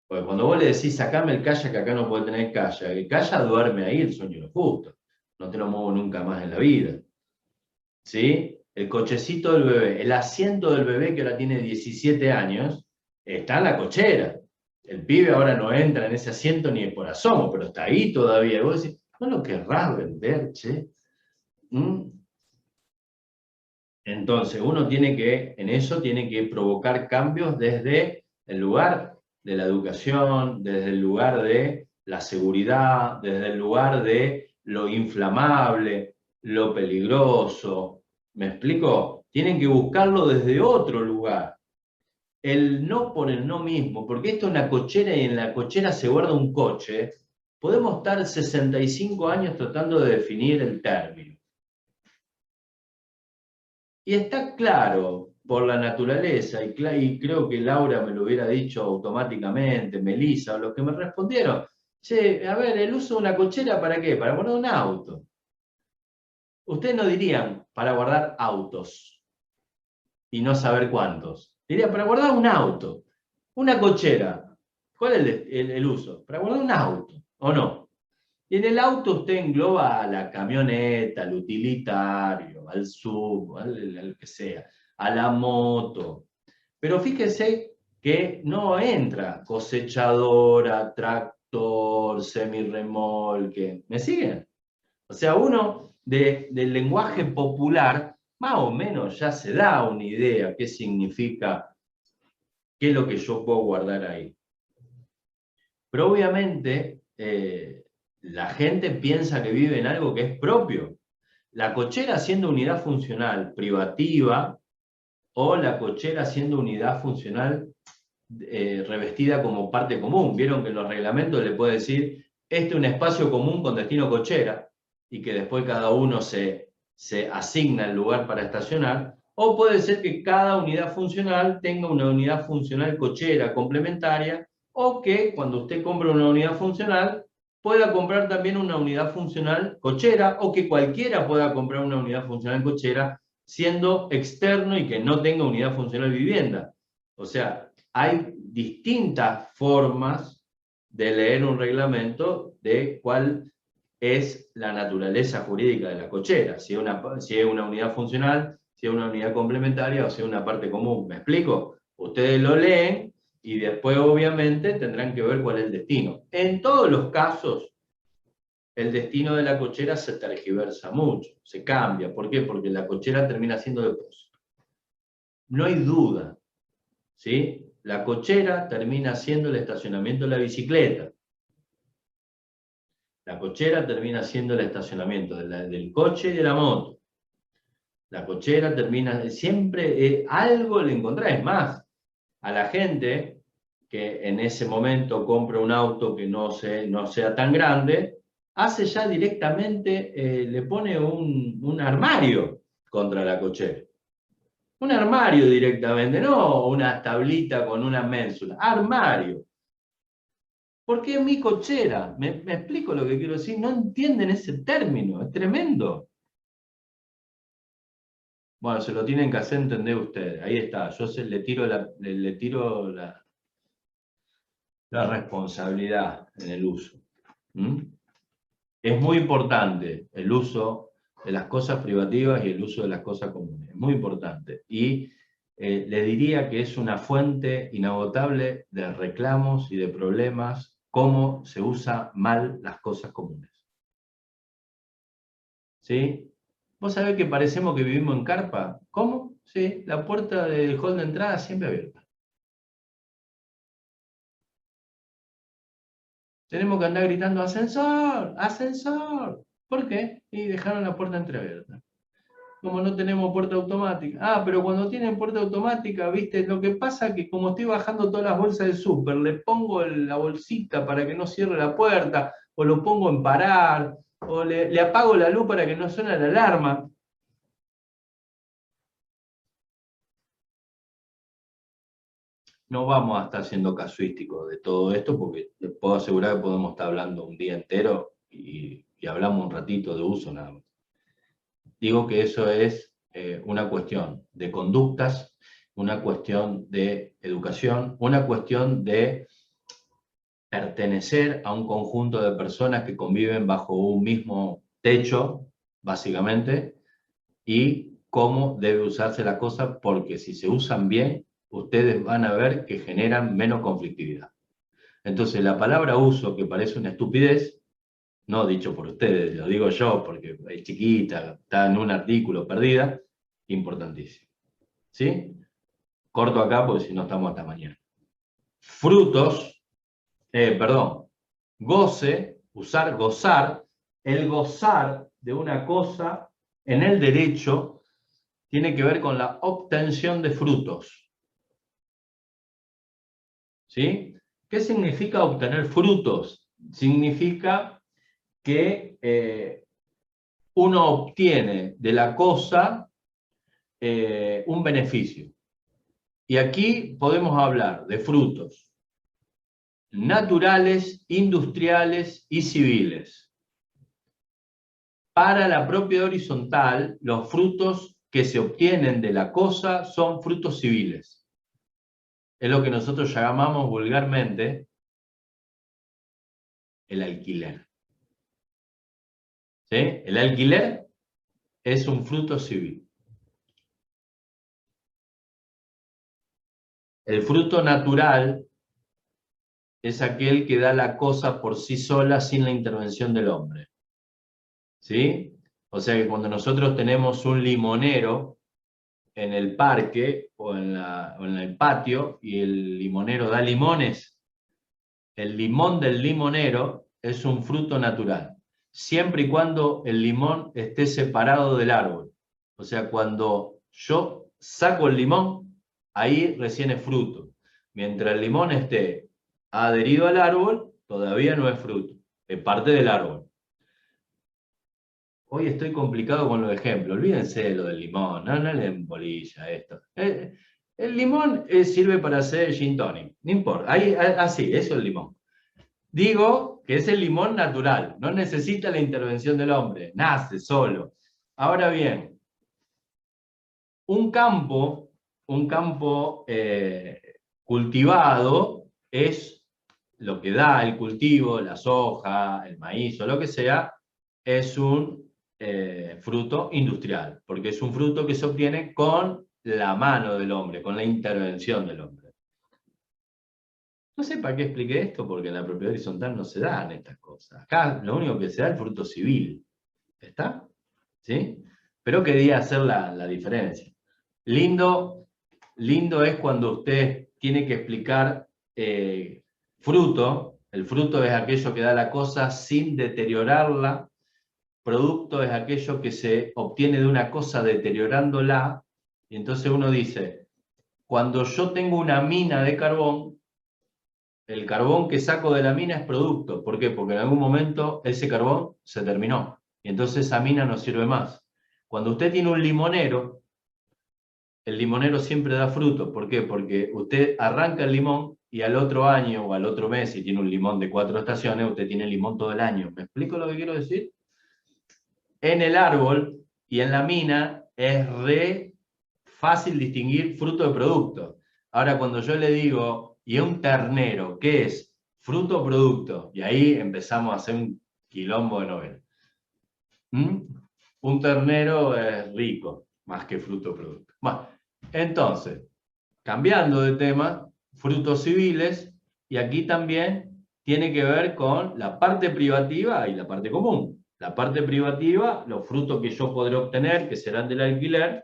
Porque cuando vos le decís, sacame el kayak, que acá no puede tener kayak, el kayak duerme ahí el sueño justo. No te lo muevo nunca más en la vida. ¿Sí? El cochecito del bebé, el asiento del bebé que ahora tiene 17 años, está en la cochera. El pibe ahora no entra en ese asiento ni por asomo, pero está ahí todavía. Y vos decís, ¿no lo querrás vender, che? Entonces, uno tiene que, en eso tiene que provocar cambios desde el lugar de la educación, desde el lugar de la seguridad, desde el lugar de lo inflamable, lo peligroso. ¿Me explico? Tienen que buscarlo desde otro lugar. El no por el no mismo, porque esto es una cochera y en la cochera se guarda un coche. Podemos estar 65 años tratando de definir el término. Y está claro por la naturaleza, y creo que Laura me lo hubiera dicho automáticamente, Melissa, o los que me respondieron. Che, a ver, el uso de una cochera, ¿para qué? Para guardar un auto. Ustedes no dirían para guardar autos y no saber cuántos. Dirían para guardar un auto. Una cochera. ¿Cuál es el uso? Para guardar un auto, ¿o no? Y en el auto usted engloba a la camioneta, al utilitario, al sub, al que sea, a la moto. Pero fíjese que no entra cosechadora, tractor, semirremolque. ¿Me siguen? O sea, uno del lenguaje popular, más o menos ya se da una idea qué significa, qué es lo que yo puedo guardar ahí. Pero obviamente la gente piensa que vive en algo que es propio. La cochera siendo unidad funcional privativa o la cochera siendo unidad funcional revestida como parte común. Vieron que en los reglamentos le puede decir, este es un espacio común con destino cochera, y que después cada uno se asigna el lugar para estacionar, o puede ser que cada unidad funcional tenga una unidad funcional cochera complementaria, o que cuando usted compra una unidad funcional, pueda comprar también una unidad funcional cochera, o que cualquiera pueda comprar una unidad funcional cochera, siendo externo y que no tenga unidad funcional vivienda. O sea, hay distintas formas de leer un reglamento de cuál es la naturaleza jurídica de la cochera, si es una unidad funcional, si es una unidad complementaria o si es una parte común. ¿Me explico? Ustedes lo leen y después obviamente tendrán que ver cuál es el destino. En todos los casos, el destino de la cochera se tergiversa mucho, se cambia. ¿Por qué? Porque la cochera termina siendo depósito. No hay duda, ¿sí? La cochera termina siendo el estacionamiento de la bicicleta. La cochera termina siendo el estacionamiento del coche y de la moto. La cochera termina, siempre algo le encontrás. Es más, a la gente que en ese momento compra un auto que no sea tan grande, hace ya directamente, le pone un armario contra la cochera. Un armario directamente, no una tablita con una ménsula, armario. ¿Por qué mi cochera? ¿Me explico lo que quiero decir? No entienden ese término, es tremendo. Bueno, se lo tienen que hacer entender ustedes. Ahí está, yo le tiro la responsabilidad en el uso. Es muy importante el uso de las cosas privativas y el uso de las cosas comunes. Es muy importante. Y les diría que es una fuente inagotable de reclamos y de problemas cómo se usa mal las cosas comunes. ¿Sí? ¿Vos sabés que parecemos que vivimos en carpa? ¿Cómo? Sí, la puerta del hall de entrada siempre abierta. Tenemos que andar gritando, ¡ascensor! ¡Ascensor! ¿Por qué? Y dejaron la puerta entreabierta. Como no tenemos puerta automática. Ah, pero cuando tienen puerta automática, ¿viste? Lo que pasa es que como estoy bajando todas las bolsas del súper, le pongo la bolsita para que no cierre la puerta, o lo pongo en parar, o le apago la luz para que no suene la alarma. No vamos a estar siendo casuísticos de todo esto, porque les puedo asegurar que podemos estar hablando un día entero y hablamos un ratito de uso nada más. Digo que eso es una cuestión de conductas, una cuestión de educación, una cuestión de pertenecer a un conjunto de personas que conviven bajo un mismo techo, básicamente, y cómo debe usarse la cosa, porque si se usan bien, ustedes van a ver que generan menos conflictividad. Entonces, la palabra uso, que parece una estupidez, no dicho por ustedes, lo digo yo, porque es chiquita, está en un artículo perdida, importantísimo. ¿Sí? Corto acá porque si no estamos hasta mañana. Frutos, goce, usar, gozar, el gozar de una cosa en el derecho tiene que ver con la obtención de frutos. ¿Sí? ¿Qué significa obtener frutos? Significa que uno obtiene de la cosa un beneficio. Y aquí podemos hablar de frutos naturales, industriales y civiles. Para la propiedad horizontal, los frutos que se obtienen de la cosa son frutos civiles. Es lo que nosotros llamamos vulgarmente el alquiler. ¿Sí? El alquiler es un fruto civil. El fruto natural es aquel que da la cosa por sí sola sin la intervención del hombre. ¿Sí? O sea que cuando nosotros tenemos un limonero en el parque o en el patio y el limonero da limones, el limón del limonero es un fruto natural, siempre y cuando el limón esté separado del árbol. O sea, cuando yo saco el limón, ahí recién es fruto. Mientras el limón esté adherido al árbol, todavía no es fruto, es parte del árbol. Hoy estoy complicado con los ejemplos, olvídense de lo del limón, no le den bolilla a esto. El limón sirve para hacer gin tonic, no importa, así, eso es el limón. Digo que es el limón natural, no necesita la intervención del hombre, nace solo. Ahora bien, un campo cultivado es lo que da el cultivo, la soja, el maíz o lo que sea, es un fruto industrial, porque es un fruto que se obtiene con la mano del hombre, con la intervención del hombre. No sé para qué expliqué esto, porque en la propiedad horizontal no se dan estas cosas. Acá lo único que se da es el fruto civil. ¿Está? ¿Sí? Pero quería hacer la diferencia. Lindo es cuando usted tiene que explicar fruto. El fruto es aquello que da la cosa sin deteriorarla. Producto es aquello que se obtiene de una cosa deteriorándola. Y entonces uno dice, cuando yo tengo una mina de carbón, el carbón que saco de la mina es producto. ¿Por qué? Porque en algún momento ese carbón se terminó. Y entonces esa mina no sirve más. Cuando usted tiene un limonero, el limonero siempre da fruto. ¿Por qué? Porque usted arranca el limón y al otro año o al otro mes, si tiene un limón de 4 estaciones, usted tiene limón todo el año. ¿Me explico lo que quiero decir? En el árbol y en la mina es re fácil distinguir fruto de producto. Ahora, cuando yo le digo, ¿y un ternero qué es? Fruto o producto. Y ahí empezamos a hacer un quilombo de novela. Un ternero es rico, más que fruto o producto. Bueno, entonces, cambiando de tema, frutos civiles, y aquí también tiene que ver con la parte privativa y la parte común. La parte privativa, los frutos que yo podré obtener, que serán del alquiler,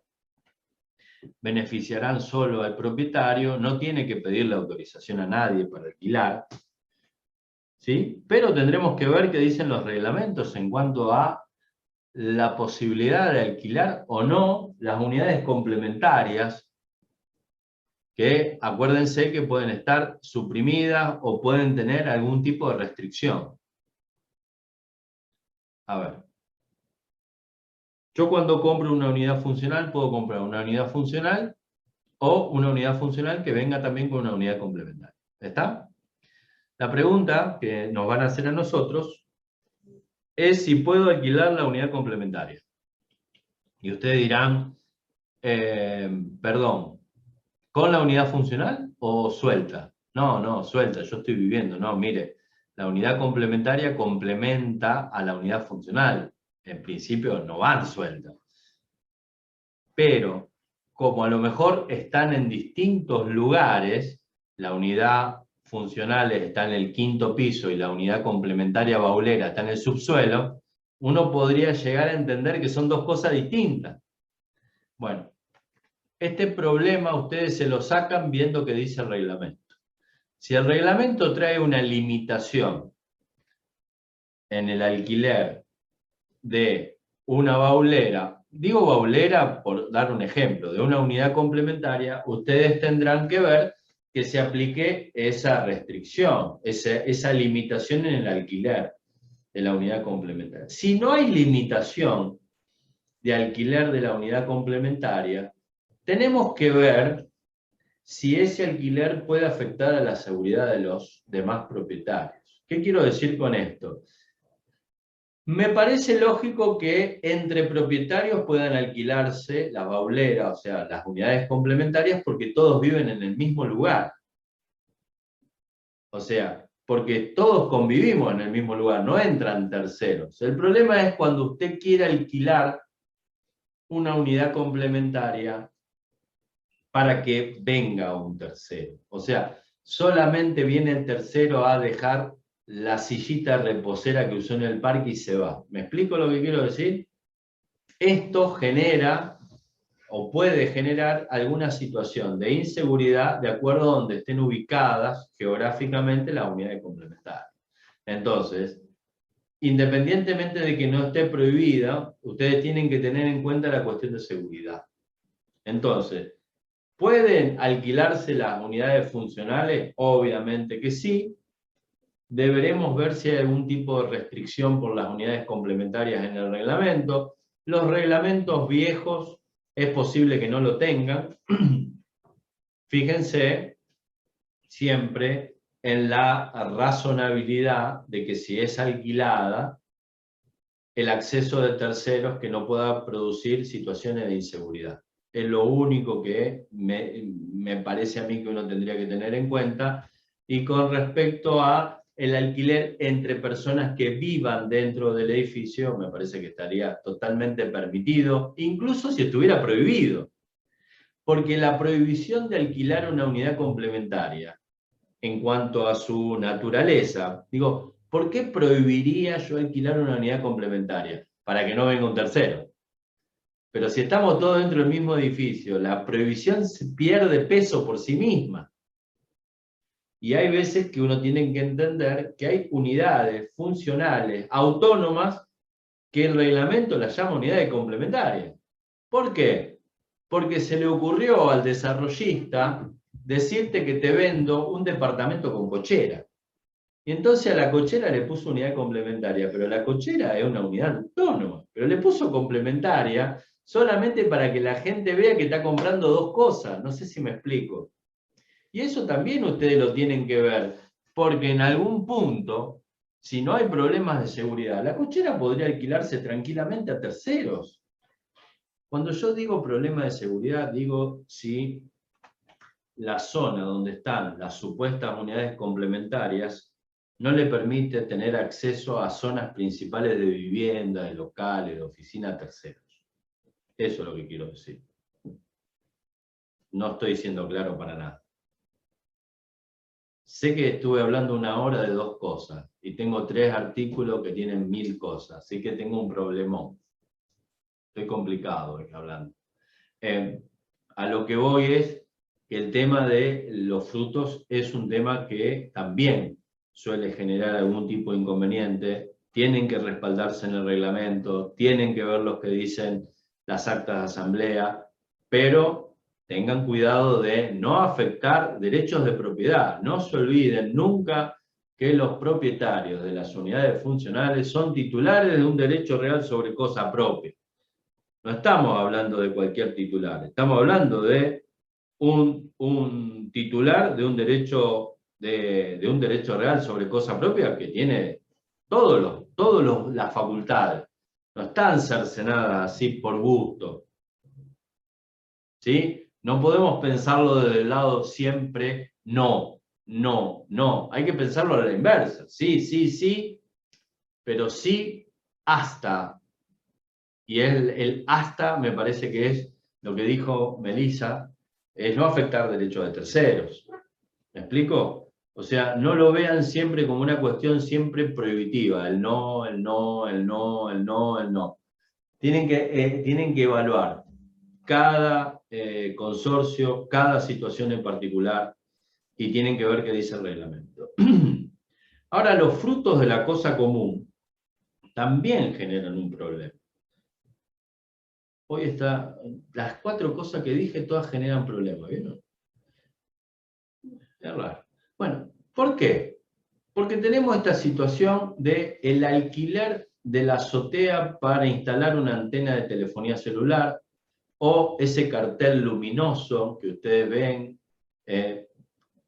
beneficiarán solo al propietario, no tiene que pedirle autorización a nadie para alquilar, ¿sí? Pero tendremos que ver qué dicen los reglamentos en cuanto a la posibilidad de alquilar o no las unidades complementarias, que acuérdense que pueden estar suprimidas o pueden tener algún tipo de restricción. A ver. Yo cuando compro una unidad funcional, puedo comprar una unidad funcional o una unidad funcional que venga también con una unidad complementaria. ¿Está? La pregunta que nos van a hacer a nosotros es si puedo alquilar la unidad complementaria. Y ustedes dirán, perdón, ¿con la unidad funcional o suelta? No, suelta, yo estoy viviendo. No, mire, la unidad complementaria complementa a la unidad funcional. En principio no van sueltas. Pero, como a lo mejor están en distintos lugares, la unidad funcional está en el 5º piso y la unidad complementaria baulera está en el subsuelo, uno podría llegar a entender que son dos cosas distintas. Bueno, este problema ustedes se lo sacan viendo qué dice el reglamento. Si el reglamento trae una limitación en el alquiler de una baulera, digo baulera por dar un ejemplo, de una unidad complementaria, ustedes tendrán que ver que se aplique esa restricción, esa limitación en el alquiler de la unidad complementaria. Si no hay limitación de alquiler de la unidad complementaria, tenemos que ver si ese alquiler puede afectar a la seguridad de los demás propietarios. ¿Qué quiero decir con esto? Me parece lógico que entre propietarios puedan alquilarse las bauleras, o sea, las unidades complementarias, porque todos viven en el mismo lugar. O sea, porque todos convivimos en el mismo lugar, no entran terceros. El problema es cuando usted quiere alquilar una unidad complementaria para que venga un tercero. O sea, solamente viene el tercero a dejar la sillita reposera que usó en el parque y se va. ¿Me explico lo que quiero decir? Esto genera o puede generar alguna situación de inseguridad de acuerdo a donde estén ubicadas geográficamente las unidades complementarias. Entonces, independientemente de que no esté prohibida, ustedes tienen que tener en cuenta la cuestión de seguridad. Entonces, ¿pueden alquilarse las unidades funcionales? Obviamente que sí. Deberemos ver si hay algún tipo de restricción por las unidades complementarias en el reglamento. Los reglamentos viejos es posible que no lo tengan. Fíjense siempre en la razonabilidad de que si es alquilada, el acceso de terceros que no pueda producir situaciones de inseguridad. Es lo único que me parece a mí que uno tendría que tener en cuenta. Y con respecto a el alquiler entre personas que vivan dentro del edificio, me parece que estaría totalmente permitido, incluso si estuviera prohibido. Porque la prohibición de alquilar una unidad complementaria, en cuanto a su naturaleza, digo, ¿por qué prohibiría yo alquilar una unidad complementaria? Para que no venga un tercero. Pero si estamos todos dentro del mismo edificio, la prohibición pierde peso por sí misma. Y hay veces que uno tiene que entender que hay unidades funcionales, autónomas, que el reglamento las llama unidades complementarias. ¿Por qué? Porque se le ocurrió al desarrollista decirte que te vendo un departamento con cochera. Y entonces a la cochera le puso unidad complementaria, pero la cochera es una unidad autónoma, pero le puso complementaria solamente para que la gente vea que está comprando dos cosas. No sé si me explico. Y eso también ustedes lo tienen que ver, porque en algún punto, si no hay problemas de seguridad, la cochera podría alquilarse tranquilamente a terceros. Cuando yo digo problema de seguridad, digo si la zona donde están las supuestas unidades complementarias no le permite tener acceso a zonas principales de vivienda, de locales, de oficina a terceros. Eso es lo que quiero decir. No estoy siendo claro para nada. sé que estuve hablando 1 hora de 2 cosas, y tengo 3 artículos que tienen 1000 cosas, así que tengo un problemón. Estoy complicado hablando. A lo que voy es que el tema de los frutos es un tema que también suele generar algún tipo de inconveniente. Tienen que respaldarse en el reglamento, tienen que ver lo que dicen las actas de asamblea, pero tengan cuidado de no afectar derechos de propiedad. No se olviden nunca que los propietarios de las unidades funcionales son titulares de un derecho real sobre cosa propia. No estamos hablando de cualquier titular, estamos hablando de un titular de un derecho real sobre cosa propia que tiene todas las facultades. No están cercenadas así por gusto. ¿Sí? No podemos pensarlo desde el lado siempre no, no, no. Hay que pensarlo a la inversa. Sí, sí, sí, pero sí hasta. Y el hasta me parece que es lo que dijo Melissa, es no afectar derechos de terceros. ¿Me explico? O sea, no lo vean siempre como una cuestión siempre prohibitiva, el no, el no, el no, el no, el no. Tienen que evaluar cada consorcio, cada situación en particular, y tienen que ver qué dice el reglamento. Ahora, los frutos de la cosa común también generan un problema. Hoy las 4 cosas que dije, todas generan problemas, ¿vieron? Es raro. Bueno, ¿por qué? Porque tenemos esta situación de el alquiler de la azotea para instalar una antena de telefonía celular, o ese cartel luminoso que ustedes ven,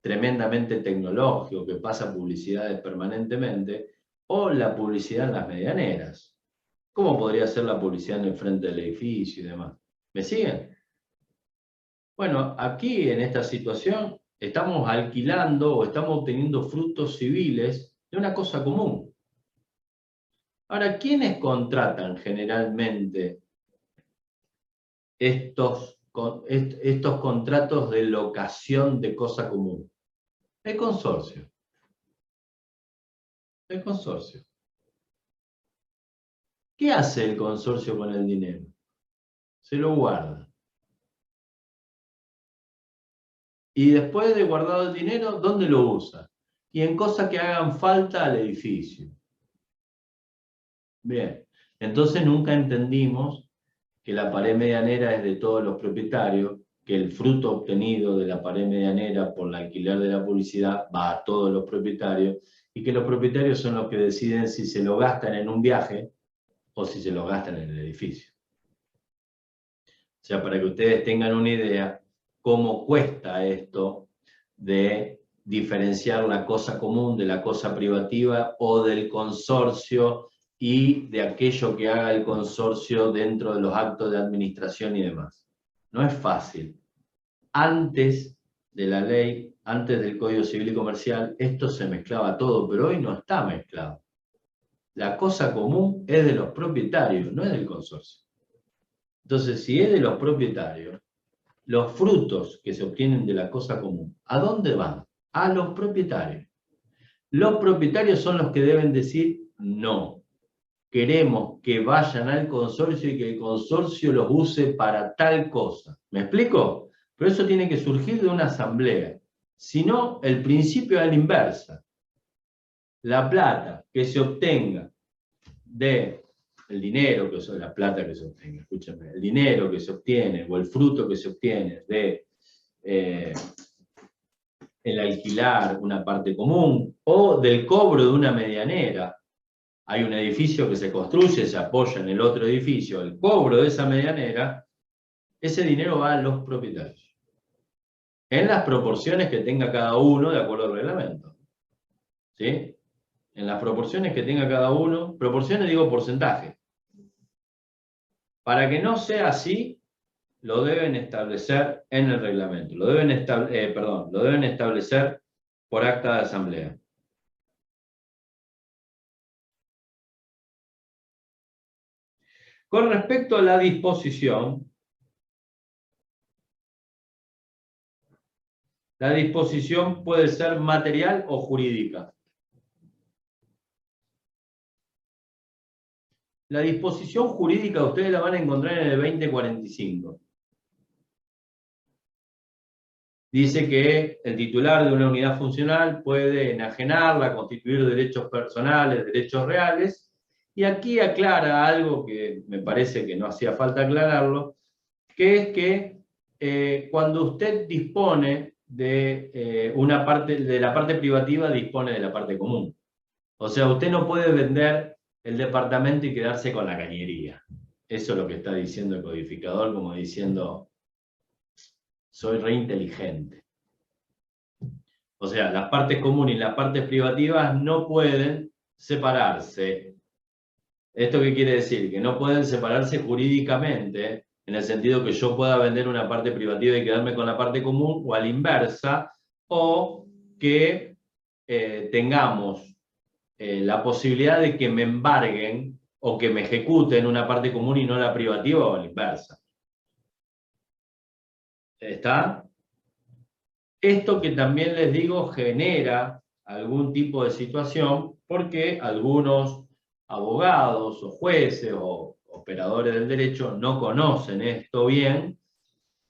tremendamente tecnológico, que pasa publicidades permanentemente, o la publicidad en las medianeras. ¿Cómo podría ser la publicidad en el frente del edificio y demás? ¿Me siguen? Bueno, aquí en esta situación estamos alquilando o estamos obteniendo frutos civiles de una cosa común. Ahora, ¿quiénes contratan generalmente estos contratos de locación de cosa común? El consorcio. El consorcio. ¿Qué hace el consorcio con el dinero? Se lo guarda. Y después de guardado el dinero, ¿dónde lo usa? Y en cosas que hagan falta al edificio. Bien, entonces nunca entendimos que la pared medianera es de todos los propietarios, que el fruto obtenido de la pared medianera por el alquiler de la publicidad va a todos los propietarios, y que los propietarios son los que deciden si se lo gastan en un viaje o si se lo gastan en el edificio. O sea, para que ustedes tengan una idea cómo cuesta esto de diferenciar la cosa común de la cosa privativa o del consorcio y de aquello que haga el consorcio dentro de los actos de administración y demás. No es fácil. Antes de la ley, antes del Código Civil y Comercial, esto se mezclaba todo, pero hoy no está mezclado. La cosa común es de los propietarios, no es del consorcio. Entonces, si es de los propietarios, los frutos que se obtienen de la cosa común, ¿a dónde van? A los propietarios. Los propietarios son los que deben decir no. Queremos que vayan al consorcio y que el consorcio los use para tal cosa. ¿Me explico? Pero eso tiene que surgir de una asamblea. Si no, el principio es a la inversa. La plata que se obtenga de el dinero, que la plata que se obtenga, escúchame, el dinero que se obtiene o el fruto que se obtiene de el alquilar una parte común o del cobro de una medianera. Hay un edificio que se construye, se apoya en el otro edificio, el cobro de esa medianera, ese dinero va a los propietarios. En las proporciones que tenga cada uno de acuerdo al reglamento. ¿Sí? En las proporciones que tenga cada uno, proporciones digo porcentaje. Para que no sea así, lo deben establecer en el reglamento. Lo deben establecer por acta de asamblea. Con respecto a la disposición, La disposición puede ser material o jurídica. La disposición jurídica ustedes la van a encontrar en el 2045. Dice que el titular de una unidad funcional puede enajenarla, constituir derechos personales, derechos reales, y aquí aclara algo que me parece que no hacía falta aclararlo, que es que cuando usted dispone de una parte, de la parte privativa, dispone de la parte común. O sea, usted no puede vender el departamento y quedarse con la cañería. Eso es lo que está diciendo el codificador, como diciendo, soy re inteligente. O sea, las partes comunes y las partes privativas no pueden separarse. ¿Esto qué quiere decir? Que no pueden separarse jurídicamente, en el sentido que yo pueda vender una parte privativa y quedarme con la parte común, o a la inversa, o que tengamos la posibilidad de que me embarguen o que me ejecuten una parte común y no la privativa, o a la inversa. ¿Está? Esto que también les digo genera algún tipo de situación porque algunos abogados o jueces o operadores del derecho no conocen esto bien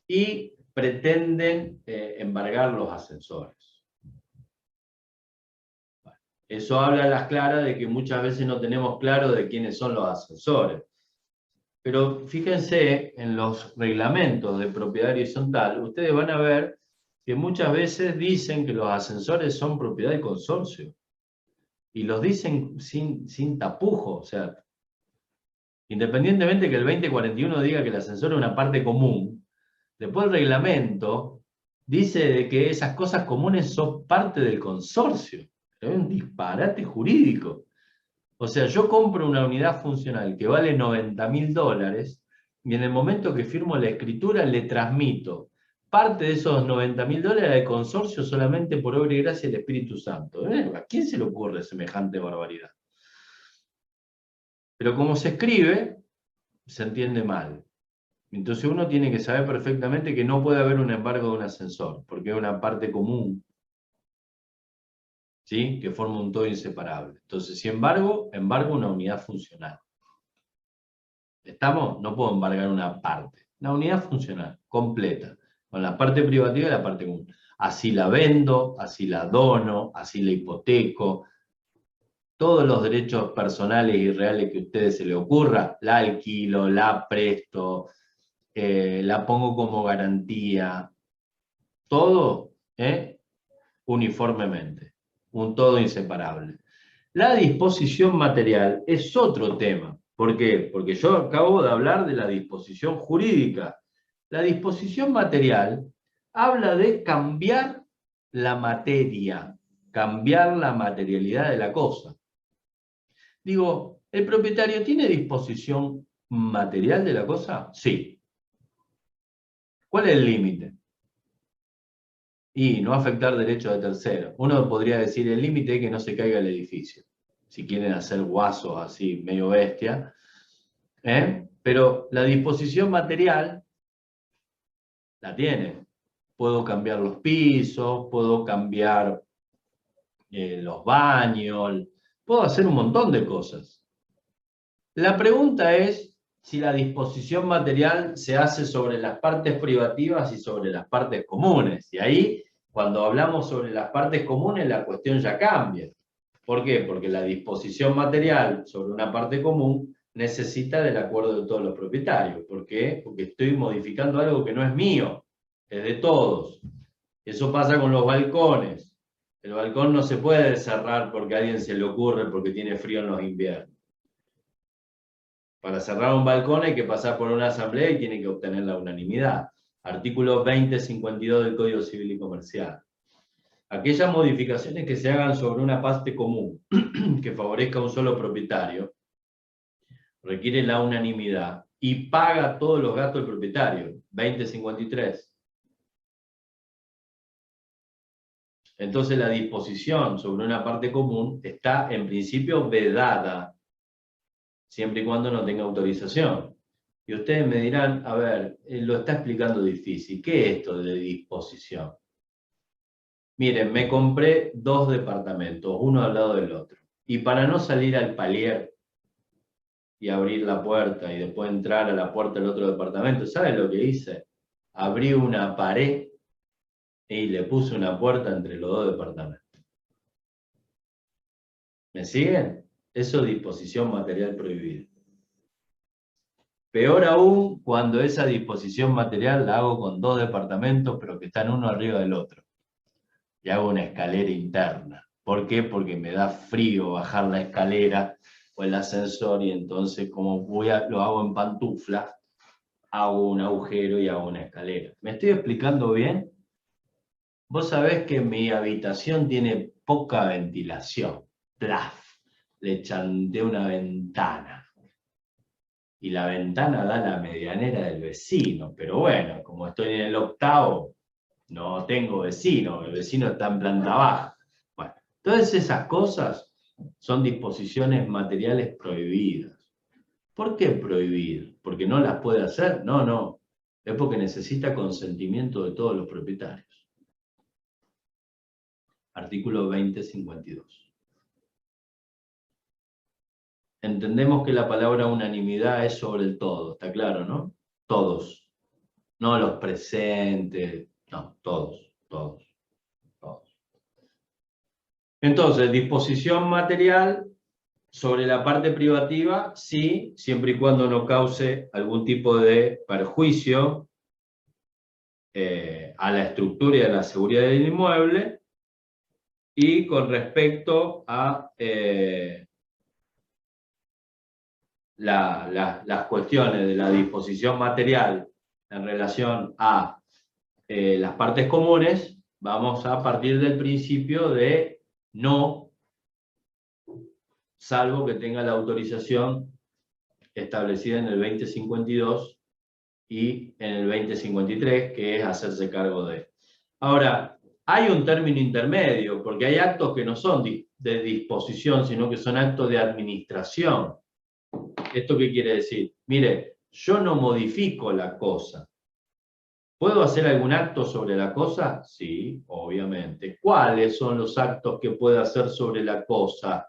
y pretenden embargar los ascensores. Eso habla a las claras de que muchas veces no tenemos claro de quiénes son los ascensores. Pero fíjense en los reglamentos de propiedad horizontal, ustedes van a ver que muchas veces dicen que los ascensores son propiedad del consorcio. Y los dicen sin tapujo. O sea, independientemente que el 2041 diga que el ascensor es una parte común, después el reglamento dice de que esas cosas comunes son parte del consorcio. Es un disparate jurídico. O sea, yo compro una unidad funcional que vale $90.000 y en el momento que firmo la escritura le transmito parte de esos $90.000 al consorcio solamente por obra y gracia del Espíritu Santo. ¿A quién se le ocurre semejante barbaridad? Pero como se escribe, se entiende mal. Entonces uno tiene que saber perfectamente que no puede haber un embargo de un ascensor, porque es una parte común, ¿sí? Que forma un todo inseparable. Entonces, si embargo una unidad funcional. ¿Estamos? No puedo embargar una parte. La unidad funcional, completa, con la parte privativa y la parte común. Así la vendo, así la dono, así la hipoteco. Todos los derechos personales y reales que a ustedes se les ocurra, la alquilo, la presto, la pongo como garantía. Todo uniformemente. Un todo inseparable. La disposición material es otro tema. ¿Por qué? Porque yo acabo de hablar de la disposición jurídica. La disposición material habla de cambiar la materia, cambiar la materialidad de la cosa. Digo, ¿el propietario tiene disposición material de la cosa? Sí. ¿Cuál es el límite? Y no afectar derechos de terceros. Uno podría decir el límite es que no se caiga el edificio. Si quieren hacer guasos así, medio bestia. Pero la disposición material la tiene. Puedo cambiar los pisos, puedo cambiar los baños, puedo hacer un montón de cosas. La pregunta es si la disposición material se hace sobre las partes privativas y sobre las partes comunes. Y ahí, cuando hablamos sobre las partes comunes, la cuestión ya cambia. ¿Por qué? Porque la disposición material sobre una parte común necesita del acuerdo de todos los propietarios. ¿Por qué? Porque estoy modificando algo que no es mío, es de todos. Eso pasa con los balcones. El balcón no se puede cerrar porque a alguien se le ocurre porque tiene frío en los inviernos. Para cerrar un balcón hay que pasar por una asamblea y tiene que obtener la unanimidad. Artículo 2052 del Código Civil y Comercial. Aquellas modificaciones que se hagan sobre una parte común que favorezca a un solo propietario requiere la unanimidad y paga todos los gastos del propietario. 2053. Entonces la disposición sobre una parte común está en principio vedada, siempre y cuando no tenga autorización. Y ustedes me dirán, a ver, lo está explicando difícil. ¿Qué es esto de disposición? Miren, me compré 2 departamentos, uno al lado del otro. Y para no salir al palier y abrir la puerta y después entrar a la puerta del otro departamento, ¿saben lo que hice? Abrí una pared y le puse una puerta entre los 2 departamentos. ¿Me siguen? Eso es disposición material prohibida. Peor aún cuando esa disposición material la hago con 2 departamentos, pero que están uno arriba del otro. Y hago una escalera interna. ¿Por qué? Porque me da frío bajar la escalera o el ascensor, y entonces como lo hago en pantufla, hago un agujero y hago una escalera. ¿Me estoy explicando bien? Vos sabés que mi habitación tiene poca ventilación. ¡Plaf! Le chanté una ventana. Y la ventana da la medianera del vecino. Pero bueno, como estoy en el 8º, no tengo vecino. El vecino está en planta baja. Bueno, todas esas cosas son disposiciones materiales prohibidas. ¿Por qué prohibir? ¿Porque no las puede hacer? No, no. Es porque necesita consentimiento de todos los propietarios. Artículo 2052. Entendemos que la palabra unanimidad es sobre el todo, ¿está claro, no? Todos. No los presentes, no, todos. Entonces, disposición material sobre la parte privativa, sí, siempre y cuando no cause algún tipo de perjuicio a la estructura y a la seguridad del inmueble, y con respecto a las cuestiones de la disposición material en relación a las partes comunes, vamos a partir del principio de no, salvo que tenga la autorización establecida en el 2052 y en el 2053, que es hacerse cargo de. Ahora, hay un término intermedio, porque hay actos que no son de disposición, sino que son actos de administración. ¿Esto qué quiere decir? Mire, yo no modifico la cosa. ¿Puedo hacer algún acto sobre la cosa? Sí, obviamente. ¿Cuáles son los actos que puedo hacer sobre la cosa?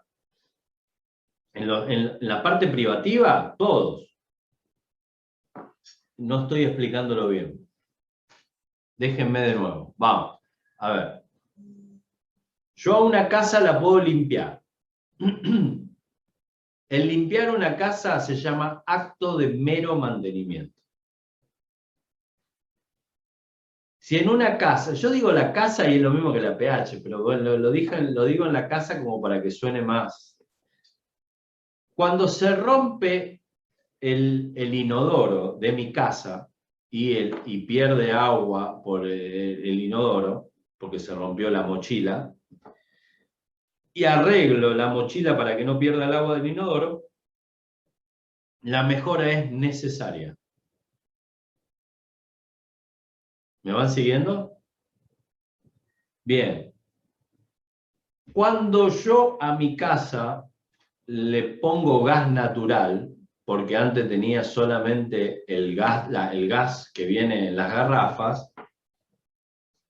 En la parte privativa, todos. No estoy explicándolo bien. Déjenme de nuevo. Vamos. A ver. Yo a una casa la puedo limpiar. El limpiar una casa se llama acto de mero mantenimiento. Si en una casa, yo digo la casa y es lo mismo que la PH, pero bueno, lo digo en la casa como para que suene más. Cuando se rompe el inodoro de mi casa y pierde agua por el inodoro, porque se rompió la mochila, y arreglo la mochila para que no pierda el agua del inodoro, la mejora es necesaria. ¿Me van siguiendo? Bien. Cuando yo a mi casa le pongo gas natural, porque antes tenía solamente el gas que viene en las garrafas,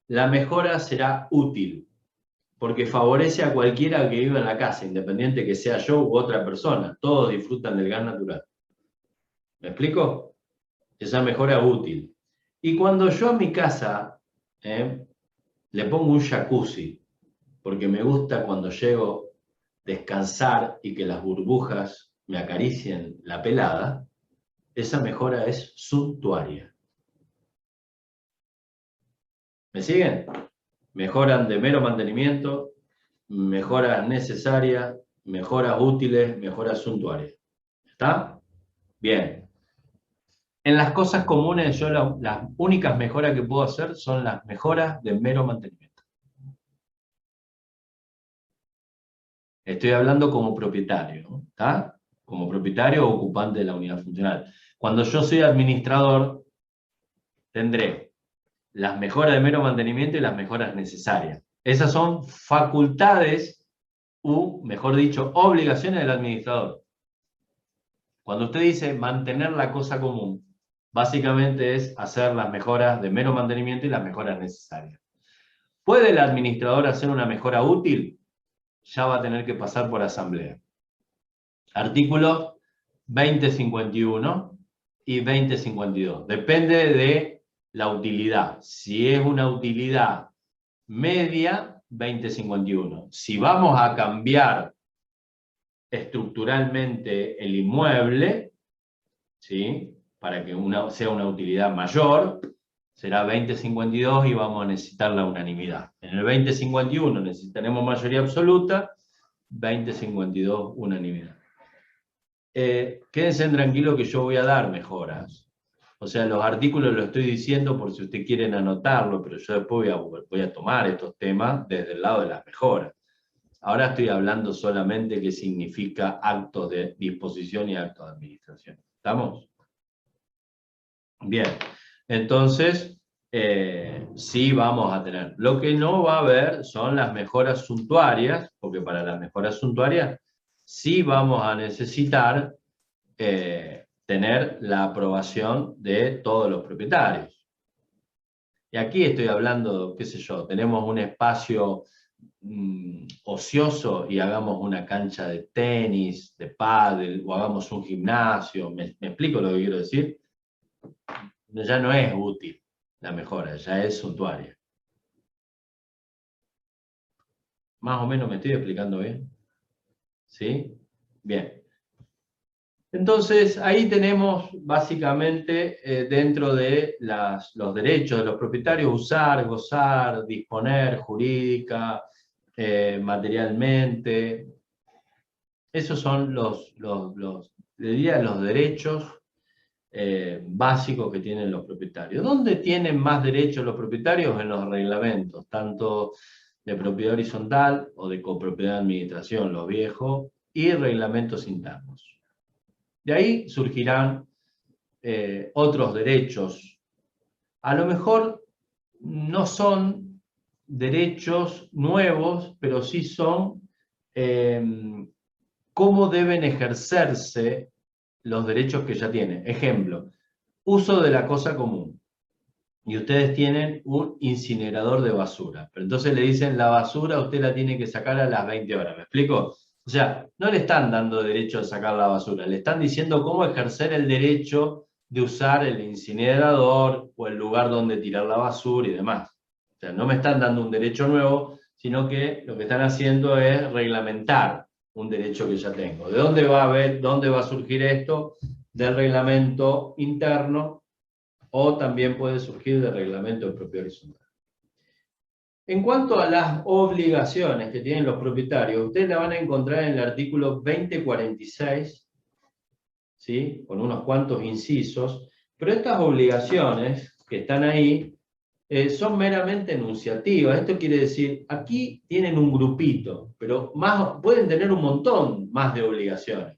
la mejora será útil, porque favorece a cualquiera que viva en la casa, independiente que sea yo u otra persona. Todos disfrutan del gas natural. ¿Me explico? Esa mejora es útil. Y cuando yo a mi casa le pongo un jacuzzi, porque me gusta cuando llego descansar y que las burbujas me acaricien la pelada, esa mejora es suntuaria. ¿Me siguen? Mejoran de mero mantenimiento, mejoras necesarias, mejoras útiles, mejoras suntuarias. ¿Está? Bien. En las cosas comunes, yo las únicas mejoras que puedo hacer son las mejoras de mero mantenimiento. Estoy hablando como propietario, ¿está? Como propietario o ocupante de la unidad funcional. Cuando yo soy administrador, tendré las mejoras de mero mantenimiento y las mejoras necesarias. Esas son facultades, mejor dicho, obligaciones del administrador. Cuando usted dice mantener la cosa común, básicamente es hacer las mejoras de mero mantenimiento y las mejoras necesarias. ¿Puede el administrador hacer una mejora útil? Ya va a tener que pasar por asamblea. Artículos 2051 y 2052. Depende de la utilidad. Si es una utilidad media, 2051. Si vamos a cambiar estructuralmente el inmueble, ¿sí?, para que sea una utilidad mayor, será 2052 y vamos a necesitar la unanimidad. En el 2051 necesitaremos mayoría absoluta, 2052 unanimidad. Quédense tranquilos que yo voy a dar mejoras. O sea, los artículos los estoy diciendo por si ustedes quieren anotarlo, pero yo después voy a tomar estos temas desde el lado de las mejoras. Ahora estoy hablando solamente qué significa actos de disposición y actos de administración. ¿Estamos? Bien. Entonces, sí vamos a tener. Lo que no va a haber son las mejoras suntuarias, porque para las mejoras suntuarias sí vamos a necesitar tener la aprobación de todos los propietarios. Y aquí estoy hablando, qué sé yo, tenemos un espacio ocioso y hagamos una cancha de tenis, de pádel, o hagamos un gimnasio. ¿Me explico lo que quiero decir? Ya no es útil la mejora, ya es suntuaria. ¿Más o menos me estoy explicando bien? ¿Sí? Bien. Entonces, ahí tenemos básicamente dentro de los derechos de los propietarios, usar, gozar, disponer, jurídica, materialmente. Esos son los derechos básicos que tienen los propietarios. ¿Dónde tienen más derechos los propietarios? En los reglamentos, tanto de propiedad horizontal o de copropiedad de administración, los viejos, y reglamentos internos. De ahí surgirán otros derechos. A lo mejor no son derechos nuevos, pero sí son cómo deben ejercerse los derechos que ya tienen. Ejemplo, uso de la cosa común. Y ustedes tienen un incinerador de basura. Pero entonces le dicen, la basura usted la tiene que sacar a las 20 horas. ¿Me explico? O sea, no le están dando derecho a sacar la basura. Le están diciendo cómo ejercer el derecho de usar el incinerador o el lugar donde tirar la basura y demás. O sea, no me están dando un derecho nuevo, sino que lo que están haciendo es reglamentar un derecho que ya tengo. ¿De dónde va a surgir esto? Del reglamento interno, o también puede surgir del reglamento de propiedad horizontal. En cuanto a las obligaciones que tienen los propietarios, ustedes la van a encontrar en el artículo 2046, ¿sí?, con unos cuantos incisos, pero estas obligaciones que están ahí son meramente enunciativas. Esto quiere decir, aquí tienen un grupito, pero pueden tener un montón más de obligaciones,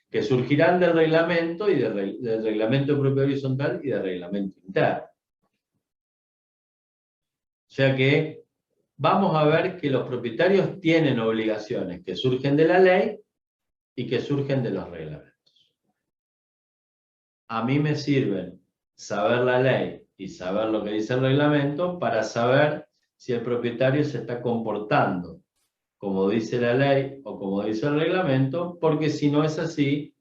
que surgirán del reglamento, y del reglamento de propiedad horizontal y del reglamento interno. O sea que vamos a ver que los propietarios tienen obligaciones que surgen de la ley y que surgen de los reglamentos. A mí me sirven saber la ley y saber lo que dice el reglamento para saber si el propietario se está comportando como dice la ley o como dice el reglamento, porque si no es así,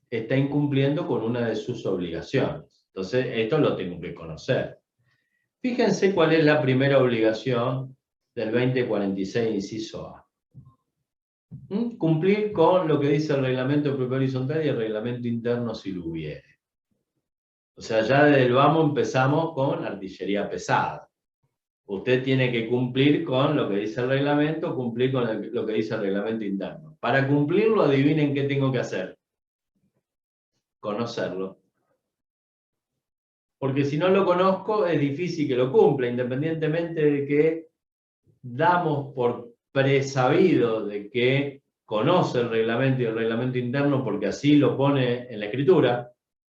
está incumpliendo con una de sus obligaciones. Entonces, esto lo tengo que conocer. Fíjense cuál es la primera obligación del 2046, inciso A. Cumplir con lo que dice el reglamento de propiedad horizontal y el reglamento interno si lo hubiere. O sea, ya desde el vamos empezamos con artillería pesada. Usted tiene que cumplir con lo que dice el reglamento, cumplir con lo que dice el reglamento interno. Para cumplirlo, adivinen qué tengo que hacer. Conocerlo. Porque si no lo conozco, es difícil que lo cumpla, independientemente de que damos por presabido de que conoce el reglamento y el reglamento interno, porque así lo pone en la escritura,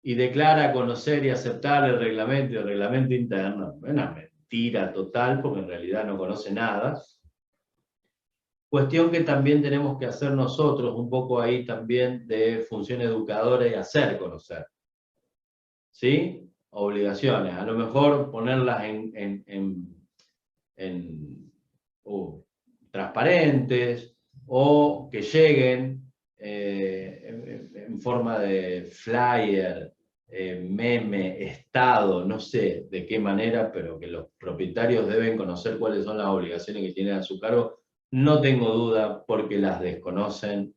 y declara conocer y aceptar el reglamento y el reglamento interno. Una mentira total, porque en realidad no conoce nada. Cuestión que también tenemos que hacer nosotros, un poco ahí también de función educadora y hacer conocer. ¿Sí? Obligaciones. A lo mejor ponerlas en transparentes, o que lleguen en forma de flyer, meme, estado, no sé de qué manera, pero que los propietarios deben conocer cuáles son las obligaciones que tienen a su cargo, no tengo duda porque las desconocen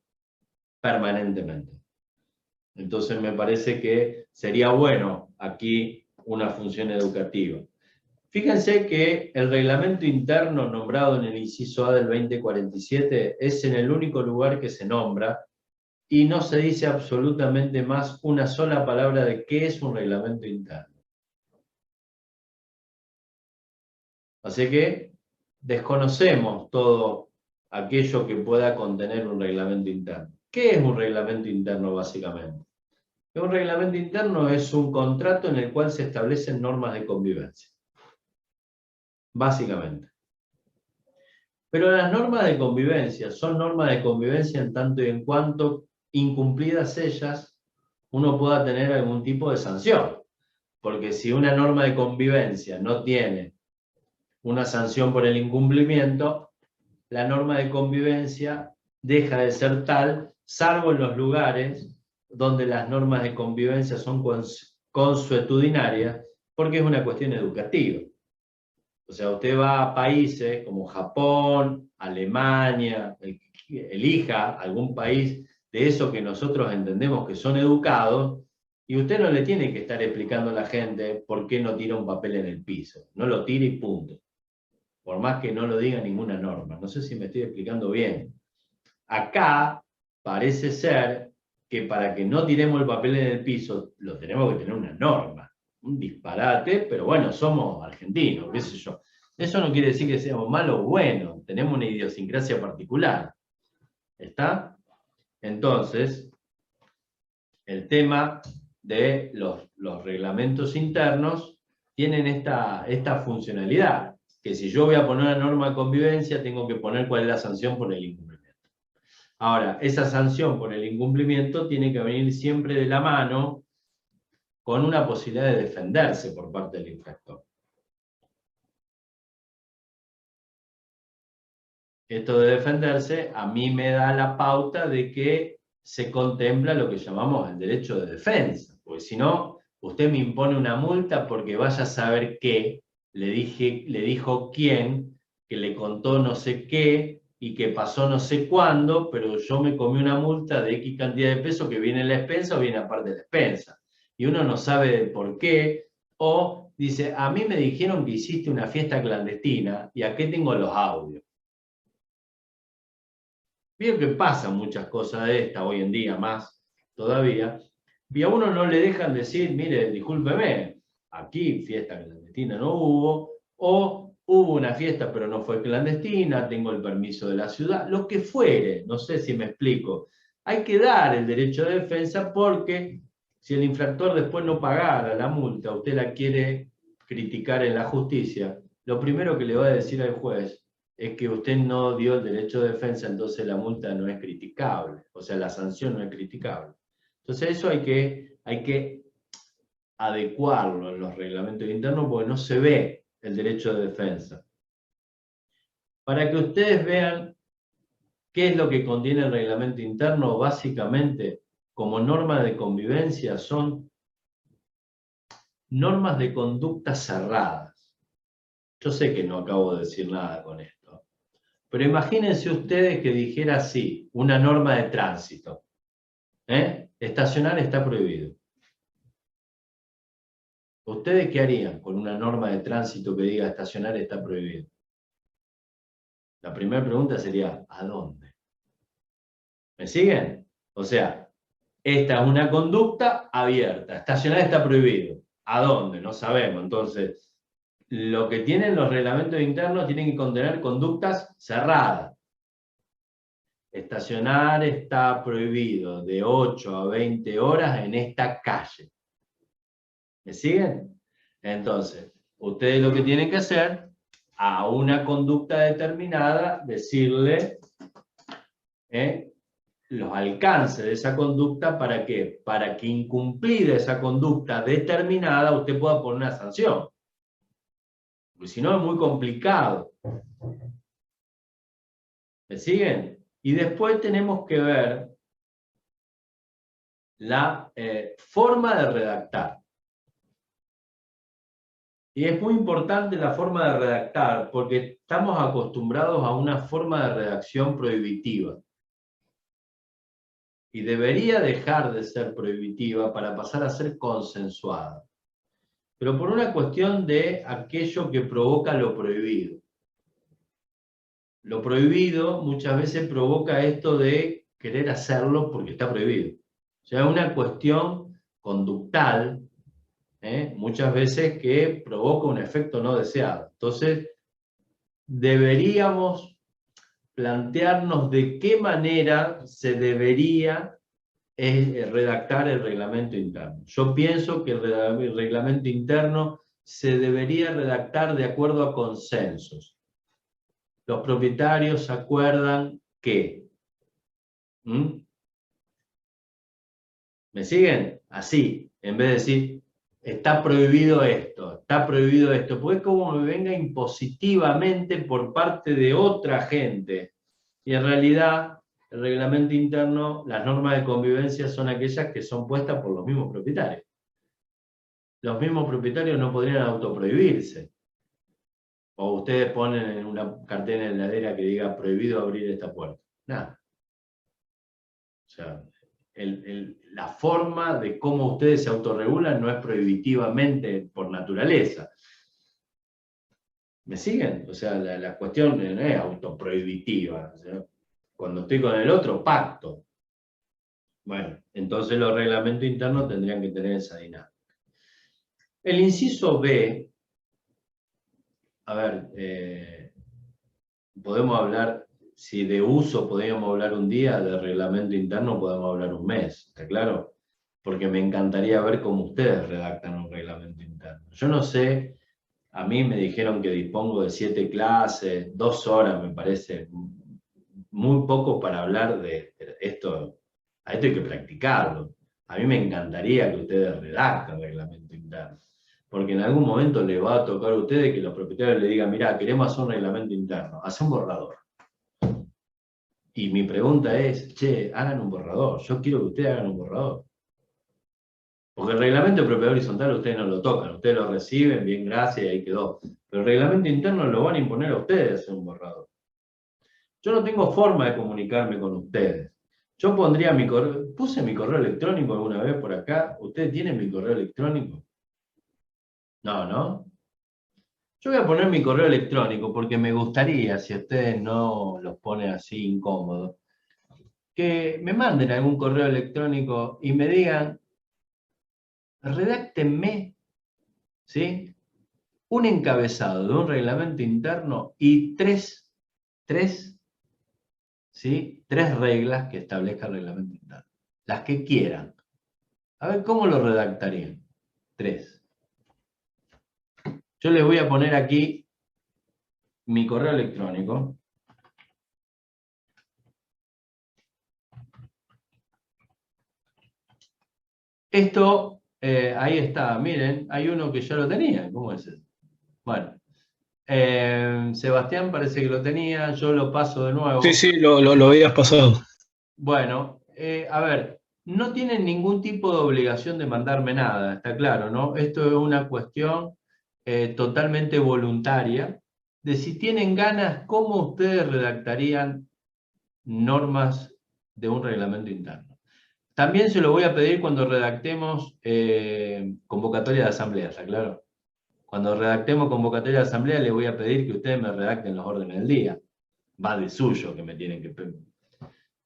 permanentemente. Entonces me parece que sería bueno aquí una función educativa. Fíjense que el reglamento interno nombrado en el inciso A del 2047 es en el único lugar que se nombra y no se dice absolutamente más una sola palabra de qué es un reglamento interno. Así que desconocemos todo aquello que pueda contener un reglamento interno. ¿Qué es un reglamento interno básicamente? Un reglamento interno es un contrato en el cual se establecen normas de convivencia. Básicamente. Pero las normas de convivencia son normas de convivencia en tanto y en cuanto, incumplidas ellas, uno pueda tener algún tipo de sanción. Porque si una norma de convivencia no tiene una sanción por el incumplimiento, la norma de convivencia deja de ser tal, salvo en los lugares donde las normas de convivencia son consuetudinarias, porque es una cuestión educativa. O sea, usted va a países como Japón, Alemania, elija algún país de esos que nosotros entendemos que son educados, y usted no le tiene que estar explicando a la gente por qué no tira un papel en el piso. No lo tire y punto. Por más que no lo diga ninguna norma. No sé si me estoy explicando bien. Acá parece ser que para que no tiremos el papel en el piso, lo tenemos que tener una norma. Un disparate, pero bueno, somos argentinos, qué sé yo. Eso no quiere decir que seamos malos o buenos, tenemos una idiosincrasia particular. ¿Está? Entonces, el tema de los reglamentos internos tienen esta funcionalidad, que si yo voy a poner una norma de convivencia, tengo que poner cuál es la sanción por el incumplimiento. Ahora, esa sanción por el incumplimiento tiene que venir siempre de la mano con una posibilidad de defenderse por parte del infractor. Esto de defenderse a mí me da la pauta de que se contempla lo que llamamos el derecho de defensa, porque si no, usted me impone una multa porque vaya a saber qué, le dijo quién, que le contó no sé qué, y que pasó no sé cuándo, pero yo me comí una multa de X cantidad de pesos que viene en la expensa o viene aparte de la expensa. Y uno no sabe por qué, o dice, a mí me dijeron que hiciste una fiesta clandestina, y aquí tengo los audios. Veo que pasan muchas cosas de esta hoy en día, más todavía, y a uno no le dejan decir, mire, discúlpeme, aquí fiesta clandestina no hubo, o hubo una fiesta pero no fue clandestina, tengo el permiso de la ciudad, lo que fuere, no sé si me explico. Hay que dar el derecho de defensa porque si el infractor después no pagara la multa, usted la quiere criticar en la justicia, lo primero que le va a decir al juez es que usted no dio el derecho de defensa, entonces la multa no es criticable, o sea, la sanción no es criticable. Entonces eso hay que adecuarlo en los reglamentos internos porque no se ve el derecho de defensa. Para que ustedes vean qué es lo que contiene el reglamento interno, básicamente, como norma de convivencia, son normas de conducta cerradas. Yo sé que no acabo de decir nada con esto, pero imagínense ustedes que dijera así, una norma de tránsito. Estacionar está prohibido. ¿Ustedes qué harían con una norma de tránsito que diga estacionar está prohibido? La primera pregunta sería, ¿a dónde? ¿Me siguen? O sea, esta es una conducta abierta. Estacionar está prohibido. ¿A dónde? No sabemos. Entonces, lo que tienen los reglamentos internos tienen que contener conductas cerradas. Estacionar está prohibido de 8 a 20 horas en esta calle. ¿Me siguen? Entonces, ustedes lo que tienen que hacer, a una conducta determinada, decirle los alcances de esa conducta, ¿para qué? Para que incumplida esa conducta determinada, usted pueda poner una sanción. Porque si no es muy complicado. ¿Me siguen? Y después tenemos que ver la forma de redactar. Y es muy importante la forma de redactar, porque estamos acostumbrados a una forma de redacción prohibitiva. Y debería dejar de ser prohibitiva para pasar a ser consensuada. Pero por una cuestión de aquello que provoca lo prohibido. Lo prohibido muchas veces provoca esto de querer hacerlo porque está prohibido. O sea, es una cuestión conductal, muchas veces que provoca un efecto no deseado. Entonces, deberíamos plantearnos de qué manera se debería redactar el reglamento interno. Yo pienso que el reglamento interno se debería redactar de acuerdo a consensos. Los propietarios acuerdan que. ¿Me siguen? Así, en vez de decir, está prohibido esto, porque es como me venga impositivamente por parte de otra gente. Y en realidad, el reglamento interno, las normas de convivencia son aquellas que son puestas por los mismos propietarios. Los mismos propietarios no podrían autoprohibirse. O ustedes ponen en una cartela en la heladera que diga prohibido abrir esta puerta. Nada. O sea, la forma de cómo ustedes se autorregulan no es prohibitivamente por naturaleza. ¿Me siguen? O sea, la cuestión no es autoprohibitiva. O sea, cuando estoy con el otro, pacto. Bueno, entonces los reglamentos internos tendrían que tener esa dinámica. El inciso B, a ver, podemos hablar, si de uso podríamos hablar un día, de reglamento interno podemos hablar un mes, ¿está claro? Porque me encantaría ver cómo ustedes redactan un reglamento interno. Yo no sé, a mí me dijeron que dispongo de 7 clases, 2 horas me parece muy poco para hablar de esto. A esto hay que practicarlo. A mí me encantaría que ustedes redacten reglamento interno. Porque en algún momento les va a tocar a ustedes que los propietarios le digan, mirá, queremos hacer un reglamento interno, haz un borrador. Y mi pregunta es, che, hagan un borrador. Yo quiero que ustedes hagan un borrador. Porque el reglamento de propiedad horizontal ustedes no lo tocan, ustedes lo reciben, bien, gracias, y ahí quedó. Pero el reglamento interno lo van a imponer a ustedes hacer un borrador. Yo no tengo forma de comunicarme con ustedes. Yo pondría mi correo, puse mi correo electrónico alguna vez por acá. ¿Ustedes tienen mi correo electrónico? No, ¿no? Yo voy a poner mi correo electrónico porque me gustaría, si ustedes no los ponen así incómodos, que me manden algún correo electrónico y me digan, redáctenme, ¿sí?, un encabezado de un reglamento interno y tres reglas que establezca el reglamento interno. Las que quieran. A ver, ¿cómo lo redactarían? 3. Yo les voy a poner aquí mi correo electrónico. Esto, ahí está, miren, hay uno que ya lo tenía. ¿Cómo es eso? Bueno, Sebastián parece que lo tenía, yo lo paso de nuevo. Sí, lo habías pasado. Bueno, a ver, no tienen ningún tipo de obligación de mandarme nada, está claro, ¿no? Esto es una cuestión totalmente voluntaria, de si tienen ganas, cómo ustedes redactarían normas de un reglamento interno. También se lo voy a pedir cuando redactemos convocatoria de asamblea, ¿está claro? Cuando redactemos convocatoria de asamblea, les voy a pedir que ustedes me redacten los órdenes del día. Va de suyo que me tienen que...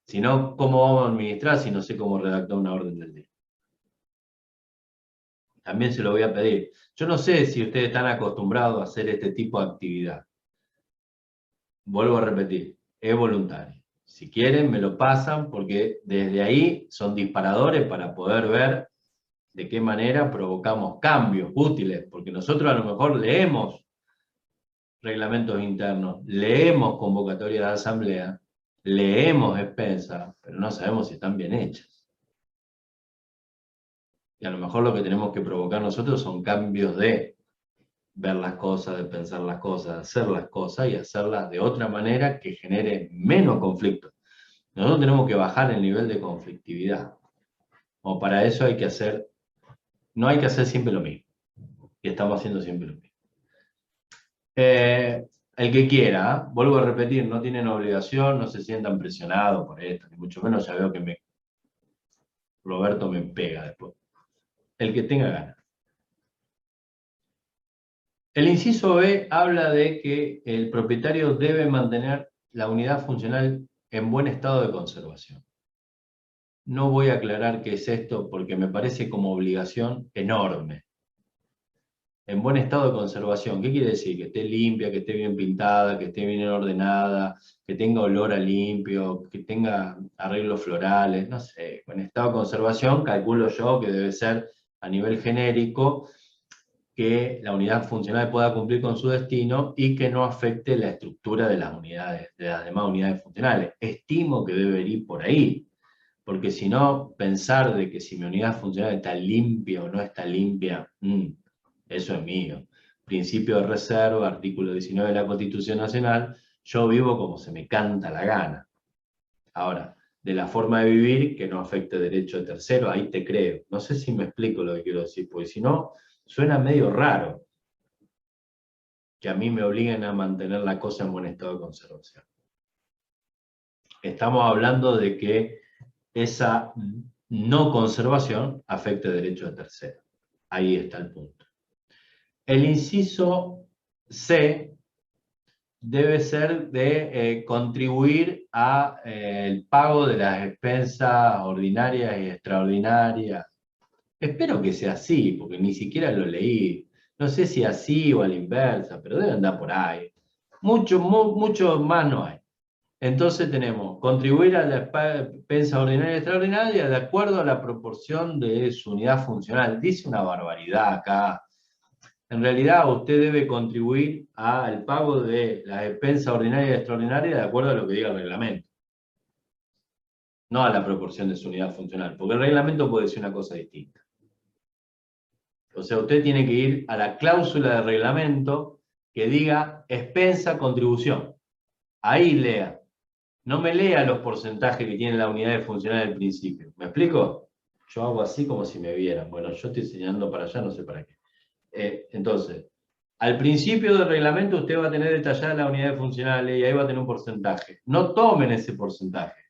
Si no, ¿cómo vamos a administrar si no sé cómo redactar una orden del día? También se lo voy a pedir. Yo no sé si ustedes están acostumbrados a hacer este tipo de actividad. Vuelvo a repetir, es voluntario. Si quieren, me lo pasan, porque desde ahí son disparadores para poder ver de qué manera provocamos cambios útiles, porque nosotros a lo mejor leemos reglamentos internos, leemos convocatorias de asamblea, leemos expensas, pero no sabemos si están bien hechas. Y a lo mejor lo que tenemos que provocar nosotros son cambios de ver las cosas, de pensar las cosas, de hacer las cosas y hacerlas de otra manera que genere menos conflicto. Nosotros tenemos que bajar el nivel de conflictividad. O para eso hay que hacer, no hay que hacer siempre lo mismo. Y estamos haciendo siempre lo mismo. El que quiera, vuelvo a repetir, no tienen obligación, no se sientan presionados por esto, ni mucho menos. Ya veo que Roberto me pega después. El que tenga ganas. El inciso B habla de que el propietario debe mantener la unidad funcional en buen estado de conservación. No voy a aclarar qué es esto porque me parece como obligación enorme. En buen estado de conservación, ¿qué quiere decir? Que esté limpia, que esté bien pintada, que esté bien ordenada, que tenga olor a limpio, que tenga arreglos florales, no sé. En estado de conservación calculo yo que debe ser a nivel genérico, que la unidad funcional pueda cumplir con su destino y que no afecte la estructura de las unidades, de las demás unidades funcionales. Estimo que debe ir por ahí, porque si no, pensar de que si mi unidad funcional está limpia o no está limpia, eso es mío. Principio de reserva, artículo 19 de la Constitución Nacional, yo vivo como se me canta la gana. Ahora, de la forma de vivir que no afecte derecho de tercero, ahí te creo. No sé si me explico lo que quiero decir, porque si no, suena medio raro que a mí me obliguen a mantener la cosa en buen estado de conservación. Estamos hablando de que esa no conservación afecte derecho de tercero. Ahí está el punto. El inciso C debe ser de contribuir al pago de las expensas ordinarias y extraordinarias. Espero que sea así, porque ni siquiera lo leí. No sé si así o a la inversa, pero debe andar por ahí. Mucho más no hay. Entonces tenemos contribuir a la expensa ordinaria y extraordinaria de acuerdo a la proporción de su unidad funcional. Dice una barbaridad acá. En realidad usted debe contribuir al pago de la expensa ordinaria y extraordinaria de acuerdo a lo que diga el reglamento. No a la proporción de su unidad funcional, porque el reglamento puede decir una cosa distinta. O sea, usted tiene que ir a la cláusula de reglamento que diga expensa contribución. Ahí lea. No me lea los porcentajes que tiene la unidad de funcional del principio. ¿Me explico? Yo hago así como si me vieran. Bueno, yo estoy señalando para allá, no sé para qué. Entonces, al principio del reglamento usted va a tener detallada la unidad de funcionales y ahí va a tener un porcentaje. No tomen ese porcentaje.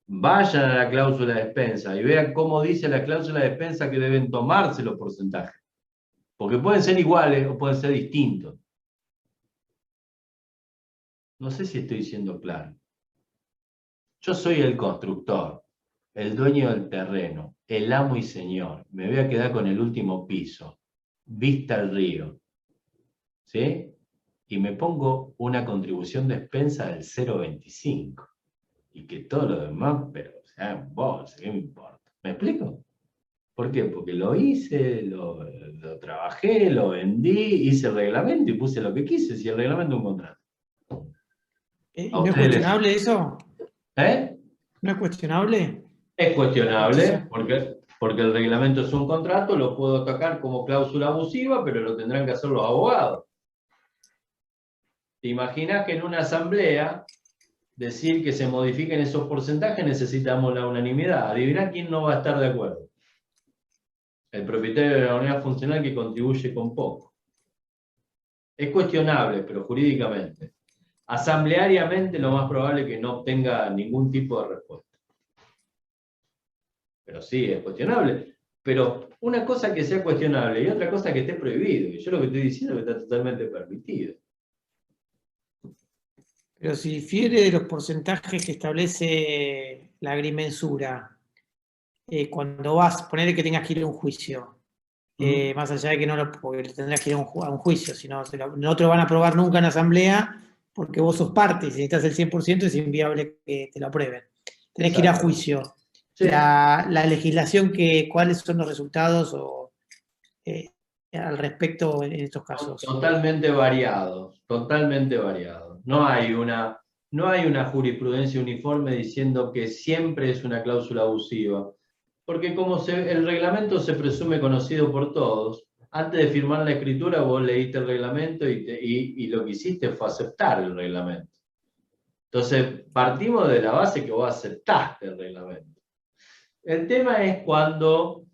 Vayan a la cláusula de expensa y vean cómo dice la cláusula de expensa que deben tomarse los porcentajes. Porque pueden ser iguales o pueden ser distintos. No sé si estoy siendo claro. Yo soy el constructor, el dueño del terreno, el amo y señor. Me voy a quedar con el último piso, vista al río. ¿Sí? Y me pongo una contribución de expensa del 0,25. Y que todo lo demás, pero, o sea, en bolsa, ¿qué me importa? ¿Me explico? ¿Por qué? Porque lo hice, lo trabajé, lo vendí, hice el reglamento y puse lo que quise, si el reglamento es un contrato. ¿Y no es cuestionable eso? ¿Eh? ¿No es cuestionable? Es cuestionable, porque el reglamento es un contrato, lo puedo atacar como cláusula abusiva, pero lo tendrán que hacer los abogados. ¿Te imaginas que en una asamblea decir que se modifiquen esos porcentajes necesitamos la unanimidad? Adivina quién no va a estar de acuerdo. El propietario de la unidad funcional que contribuye con poco. Es cuestionable, pero jurídicamente. Asambleariamente lo más probable es que no obtenga ningún tipo de respuesta. Pero sí, es cuestionable. Pero una cosa que sea cuestionable y otra cosa que esté prohibido. Y yo lo que estoy diciendo es que está totalmente permitido. Pero si difiere de los porcentajes que establece la agrimensura, cuando vas, ponerle que tengas que ir a un juicio, más allá de que no lo, porque tendrás que ir a un juicio, sino no te lo van a aprobar nunca en asamblea, porque vos sos parte, y si necesitas el 100% es inviable que te lo aprueben. Tenés que ir a juicio. Sí. La legislación, ¿cuáles son los resultados al respecto en estos casos? Totalmente variados, totalmente variados. No hay una jurisprudencia uniforme diciendo que siempre es una cláusula abusiva, porque como el reglamento se presume conocido por todos, antes de firmar la escritura vos leíste el reglamento y lo que hiciste fue aceptar el reglamento. Entonces, partimos de la base que vos aceptaste el reglamento. El tema es cuando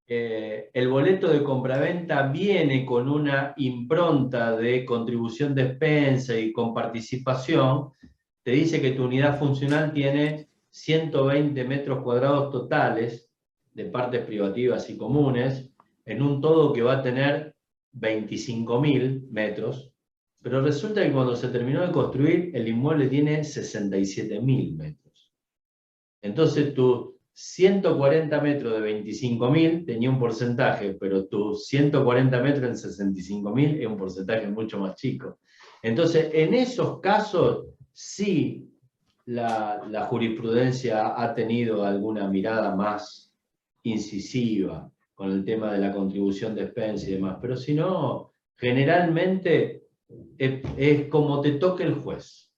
el boleto de compraventa viene con una impronta de contribución de expensa y con participación, te dice que tu unidad funcional tiene 120 metros cuadrados totales de partes privativas y comunes, en un todo que va a tener 25.000 metros, pero resulta que cuando se terminó de construir, el inmueble tiene 67.000 metros. Entonces tus 140 metros de 25.000 tenía un porcentaje, pero tus 140 metros en 65.000 es un porcentaje mucho más chico. Entonces, en esos casos, sí, la jurisprudencia ha tenido alguna mirada más incisiva con el tema de la contribución de expensa y demás, pero si no, generalmente es como te toque el juez.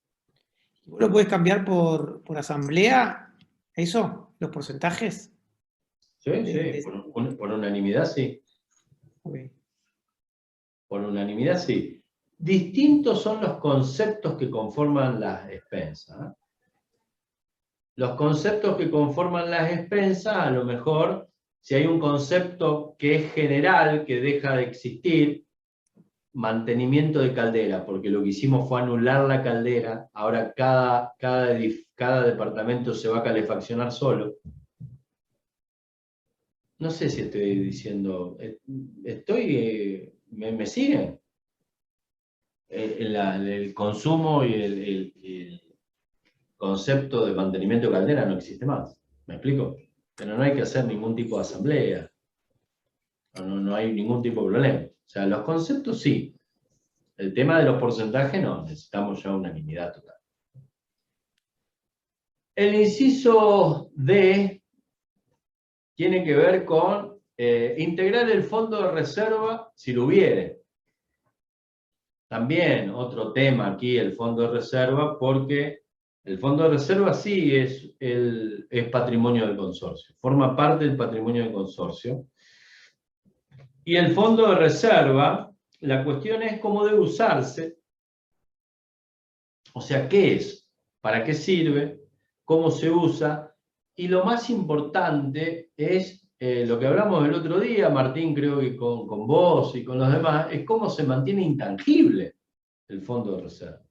¿Vos lo podés cambiar por asamblea? ¿Eso? ¿Los porcentajes? Sí, por unanimidad sí. Okay. Por unanimidad sí. Distintos son los conceptos que conforman las expensas, ¿eh? Los conceptos que conforman las expensas, a lo mejor, si hay un concepto que es general, que deja de existir, mantenimiento de caldera, porque lo que hicimos fue anular la caldera, ahora cada departamento se va a calefaccionar solo. No sé si estoy diciendo, ¿me siguen? El consumo y el concepto de mantenimiento de caldera no existe más, ¿me explico? Pero no hay que hacer ningún tipo de asamblea, no hay ningún tipo de problema. O sea, los conceptos sí, el tema de los porcentajes no, necesitamos ya unanimidad total. El inciso D tiene que ver con integrar el fondo de reserva si lo hubiere. También otro tema aquí, el fondo de reserva, porque el fondo de reserva sí es patrimonio del consorcio, forma parte del patrimonio del consorcio. Y el fondo de reserva, la cuestión es cómo debe usarse, o sea, ¿qué es? ¿Para qué sirve? ¿Cómo se usa? Y lo más importante es lo que hablamos el otro día, Martín, creo que con vos y con los demás, es cómo se mantiene intangible el fondo de reserva.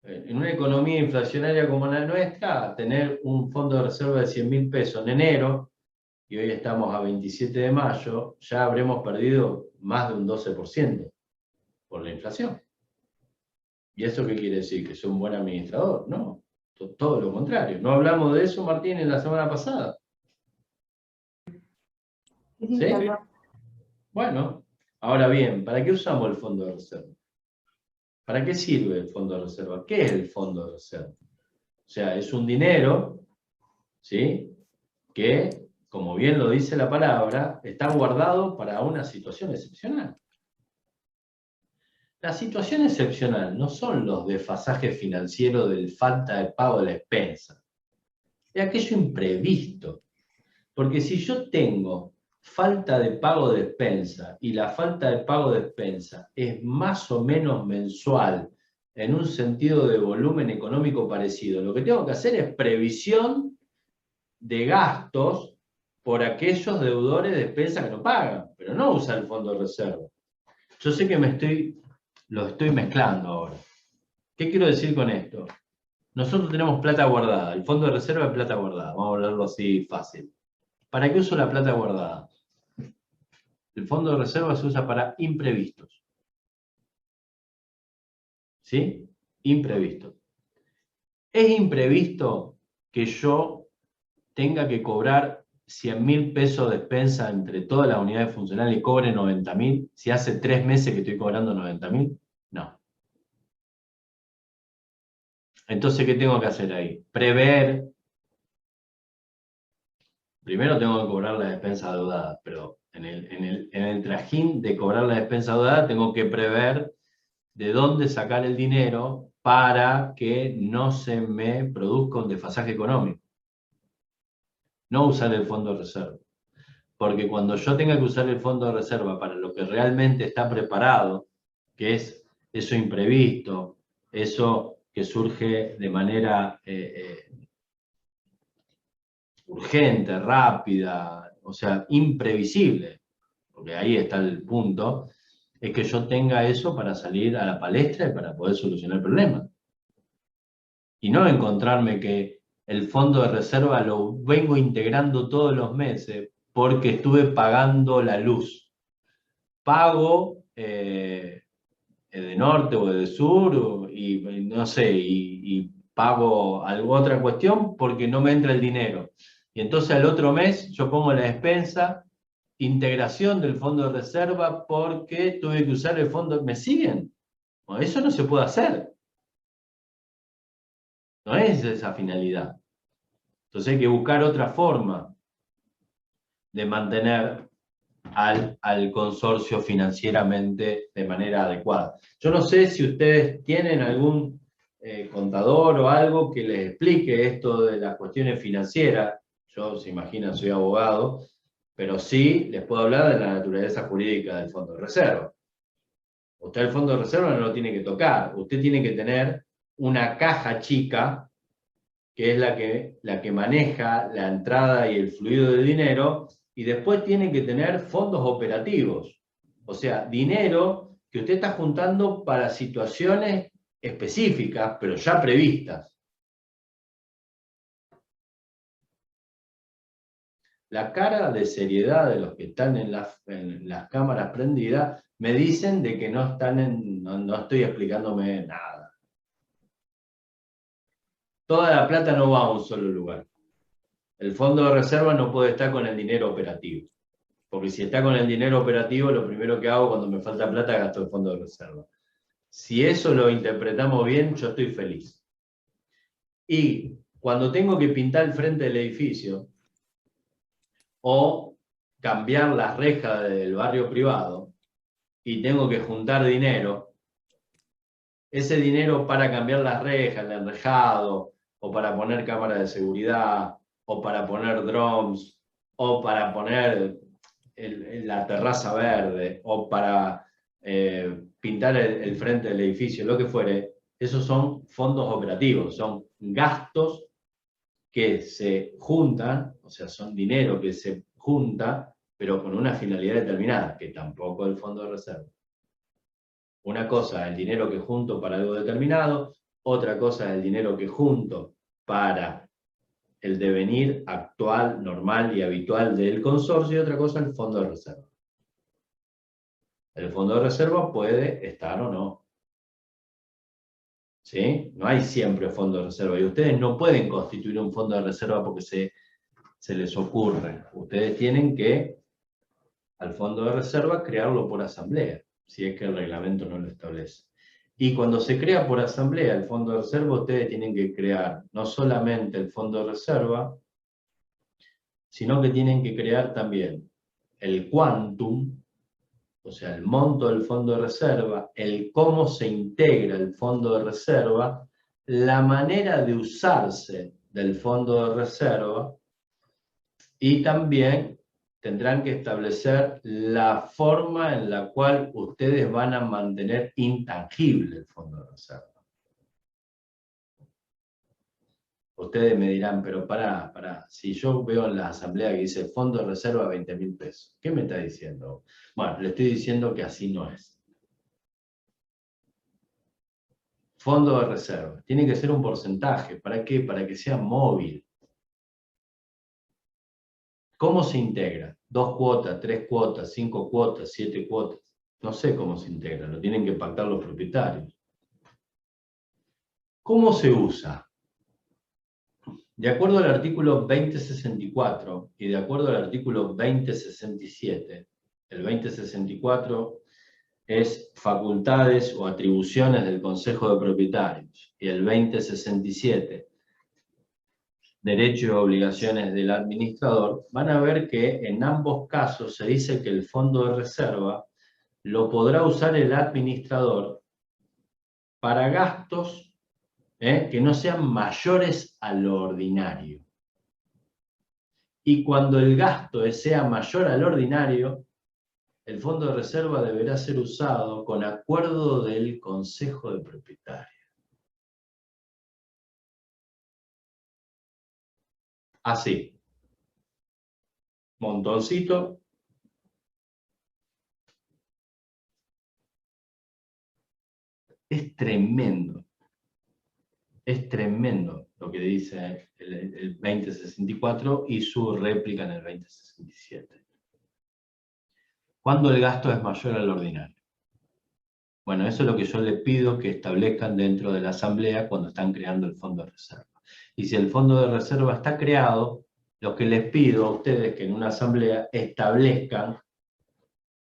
En una economía inflacionaria como la nuestra, tener un fondo de reserva de 100.000 pesos en enero, y hoy estamos a 27 de mayo, ya habremos perdido más de un 12% por la inflación. ¿Y eso qué quiere decir? ¿Que soy un buen administrador? No, todo lo contrario. ¿No hablamos de eso, Martín, en la semana pasada? ¿Sí? Bueno, ahora bien, ¿para qué usamos el fondo de reserva? ¿Para qué sirve el fondo de reserva? ¿Qué es el fondo de reserva? O sea, es un dinero, ¿sí?, que, como bien lo dice la palabra, está guardado para una situación excepcional. La situación excepcional no son los desfasajes financieros de falta de pago de la expensa. Es aquello imprevisto. Porque si yo tengo falta de pago de expensa y la falta de pago de expensa es más o menos mensual en un sentido de volumen económico parecido, lo que tengo que hacer es previsión de gastos por aquellos deudores de expensa que no pagan, pero no usar el fondo de reserva. Yo sé que lo estoy mezclando ahora. ¿Qué quiero decir con esto? Nosotros tenemos plata guardada, el fondo de reserva es plata guardada, vamos a hablarlo así fácil. ¿Para qué uso la plata guardada? El fondo de reserva se usa para imprevistos. ¿Sí? Imprevisto. ¿Es imprevisto que yo tenga que cobrar 100.000 pesos de expensa entre todas las unidades funcionales y cobre 90.000 si hace 3 meses que estoy cobrando 90.000? No. Entonces, ¿qué tengo que hacer ahí? Prever. Primero tengo que cobrar la despensa deudada, pero en el trajín de cobrar la despensa deudada tengo que prever de dónde sacar el dinero para que no se me produzca un desfasaje económico. No usar el fondo de reserva. Porque cuando yo tenga que usar el fondo de reserva para lo que realmente está preparado, que es eso imprevisto, eso que surge de manera urgente, rápida, o sea, imprevisible, porque ahí está el punto, es que yo tenga eso para salir a la palestra y para poder solucionar el problema. Y no encontrarme que el fondo de reserva lo vengo integrando todos los meses porque estuve pagando la luz. Pago de norte o de sur, y no sé, y pago alguna otra cuestión porque no me entra el dinero. Y entonces al otro mes yo pongo la despensa, integración del fondo de reserva porque tuve que usar el fondo. ¿Me siguen? Bueno, eso no se puede hacer. No es esa finalidad. Entonces hay que buscar otra forma de mantener al consorcio financieramente de manera adecuada. Yo no sé si ustedes tienen algún contador o algo que les explique esto de las cuestiones financieras. Yo, se imaginan, soy abogado, pero sí les puedo hablar de la naturaleza jurídica del fondo de reserva. Usted el fondo de reserva no lo tiene que tocar, usted tiene que tener una caja chica, que es la que maneja la entrada y el fluido de dinero, y después tiene que tener fondos operativos, o sea, dinero que usted está juntando para situaciones específicas, pero ya previstas. La cara de seriedad de los que están en las cámaras prendidas me dicen de que no estoy explicándome nada. Toda la plata no va a un solo lugar. El fondo de reserva no puede estar con el dinero operativo. Porque si está con el dinero operativo, lo primero que hago cuando me falta plata, gasto el fondo de reserva. Si eso lo interpretamos bien, yo estoy feliz. Y cuando tengo que pintar el frente del edificio, o cambiar las rejas del barrio privado, y tengo que juntar dinero, ese dinero para cambiar las rejas, el enrejado, o para poner cámaras de seguridad, o para poner drones, o para poner la terraza verde, o para pintar el frente del edificio, lo que fuere, esos son fondos operativos, son gastos que se juntan, o sea, son dinero que se junta, pero con una finalidad determinada, que tampoco es el fondo de reserva. Una cosa es el dinero que junto para algo determinado, otra cosa es el dinero que junto para el devenir actual, normal y habitual del consorcio, y otra cosa es el fondo de reserva. El fondo de reserva puede estar o no. ¿Sí? No hay siempre fondo de reserva, y ustedes no pueden constituir un fondo de reserva porque se les ocurre. Ustedes tienen que, al fondo de reserva, crearlo por asamblea, si es que el reglamento no lo establece. Y cuando se crea por asamblea el fondo de reserva, ustedes tienen que crear no solamente el fondo de reserva, sino que tienen que crear también el quantum, o sea, el monto del fondo de reserva, el cómo se integra el fondo de reserva, la manera de usarse del fondo de reserva, y también tendrán que establecer la forma en la cual ustedes van a mantener intangible el fondo de reserva. Ustedes me dirán, pero pará, si yo veo en la asamblea que dice fondo de reserva 20.000 pesos, ¿qué me está diciendo? Bueno, le estoy diciendo que así no es. Fondo de reserva, tiene que ser un porcentaje, ¿para qué? Para que sea móvil. ¿Cómo se integra? 2 cuotas, 3 cuotas, 5 cuotas, 7 cuotas. No sé cómo se integra, lo tienen que pactar los propietarios. ¿Cómo se usa? De acuerdo al artículo 2064 y de acuerdo al artículo 2067, el 2064 es facultades o atribuciones del Consejo de Propietarios, y el 2067, derechos y obligaciones del administrador, van a ver que en ambos casos se dice que el fondo de reserva lo podrá usar el administrador para gastos que no sean mayores a lo ordinario. y cuando el gasto sea mayor al ordinario, el fondo de reserva deberá ser usado con acuerdo del Consejo de Propietarios. Así. Montoncito. Es tremendo. Es tremendo lo que dice el 2064 y su réplica en el 2067. ¿Cuándo el gasto es mayor al ordinario? Bueno, eso es lo que yo les pido que establezcan dentro de la asamblea cuando están creando el fondo de reserva. Y si el fondo de reserva está creado, lo que les pido a ustedes que en una asamblea establezcan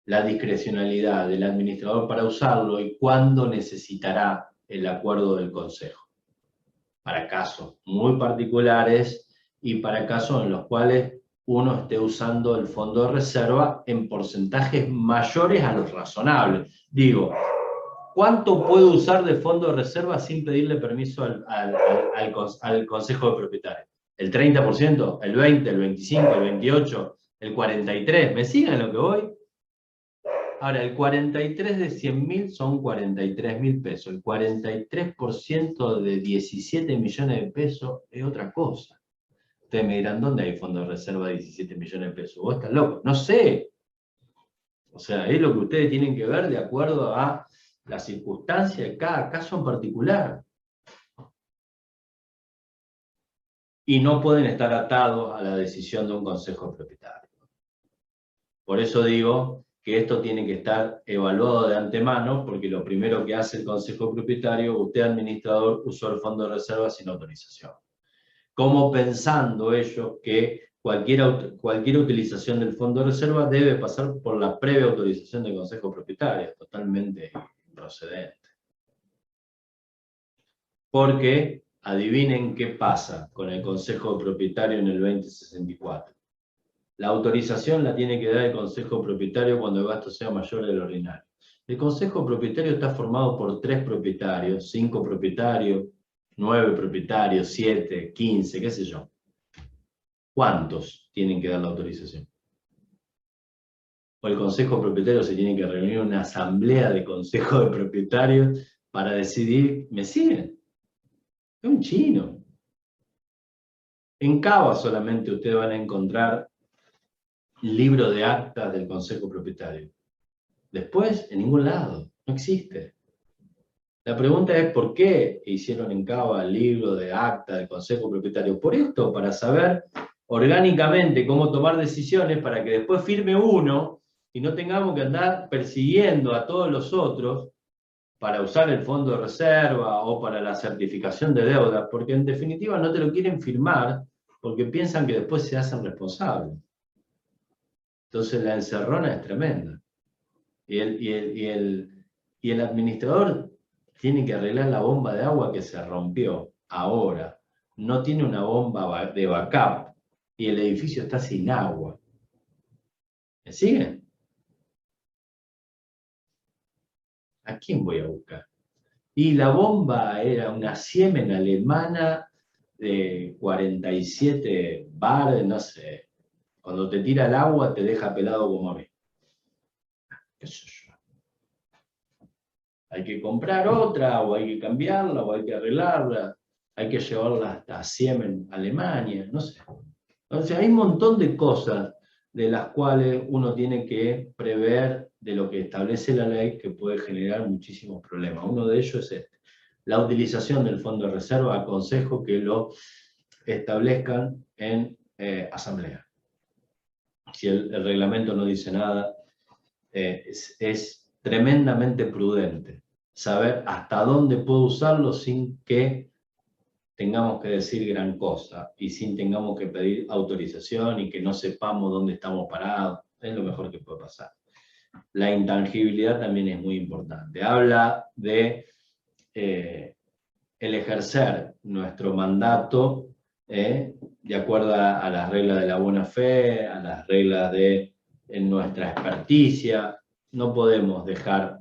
la discrecionalidad del administrador para usarlo y cuándo necesitará el acuerdo del consejo. Para casos muy particulares y para casos en los cuales uno esté usando el fondo de reserva en porcentajes mayores a los razonables. Digo, ¿cuánto puedo usar de fondo de reserva sin pedirle permiso al Consejo de Propietarios? ¿El 30%? ¿El 20%? ¿El 25%? ¿El 28%? ¿El 43%? ¿Me siguen lo que voy? Ahora, el 43 de 100.000 son 43.000 pesos. El 43% de 17 millones de pesos es otra cosa. Ustedes me dirán, ¿dónde hay fondo de reserva de 17 millones de pesos? ¿Vos estás loco? No sé. O sea, es lo que ustedes tienen que ver de acuerdo a la circunstancia de cada caso en particular. Y no pueden estar atados a la decisión de un consejo propietario. Por eso digo que esto tiene que estar evaluado de antemano, porque lo primero que hace el consejo propietario, usted administrador usó el fondo de reserva sin autorización. Como pensando ellos que cualquier utilización del fondo de reserva debe pasar por la previa autorización del consejo propietario, totalmente improcedente. Porque adivinen qué pasa con el consejo propietario en el 2064. La autorización la tiene que dar el consejo propietario cuando el gasto sea mayor del ordinario. El consejo propietario está formado por 3 propietarios, 5 propietarios, 9 propietarios, 7, 15, qué sé yo. ¿Cuántos tienen que dar la autorización? O el consejo propietario se tiene que reunir en una asamblea de consejo de propietarios para decidir, ¿me siguen? Es un chino. En Cava solamente ustedes van a encontrar libro de actas del consejo propietario. Después, en ningún lado, no existe. La pregunta es ¿por qué hicieron en Cava el libro de actas del consejo propietario? Por esto, para saber orgánicamente cómo tomar decisiones para que después firme uno y no tengamos que andar persiguiendo a todos los otros para usar el fondo de reserva o para la certificación de deuda, porque en definitiva no te lo quieren firmar porque piensan que después se hacen responsables. Entonces la encerrona es tremenda. Y el administrador tiene que arreglar la bomba de agua que se rompió ahora. No tiene una bomba de backup y el edificio está sin agua. ¿Me siguen? ¿A quién voy a buscar? Y la bomba era una Siemens alemana de 47 bar, no sé. Cuando te tira el agua te deja pelado como a mí. ¿Qué sé yo? Hay que comprar otra, o hay que cambiarla, o hay que arreglarla, hay que llevarla hasta Siemens, Alemania, no sé. Entonces hay un montón de cosas de las cuales uno tiene que prever de lo que establece la ley que puede generar muchísimos problemas. Uno de ellos es este. La utilización del fondo de reserva, aconsejo que lo establezcan en asamblea. Si el reglamento no dice nada, es tremendamente prudente saber hasta dónde puedo usarlo sin que tengamos que decir gran cosa y sin tengamos que pedir autorización y que no sepamos dónde estamos parados. Es lo mejor que puede pasar. La intangibilidad también es muy importante. Habla de el ejercer nuestro mandato de acuerdo a las reglas de la buena fe, a las reglas de nuestra experticia. No podemos dejar.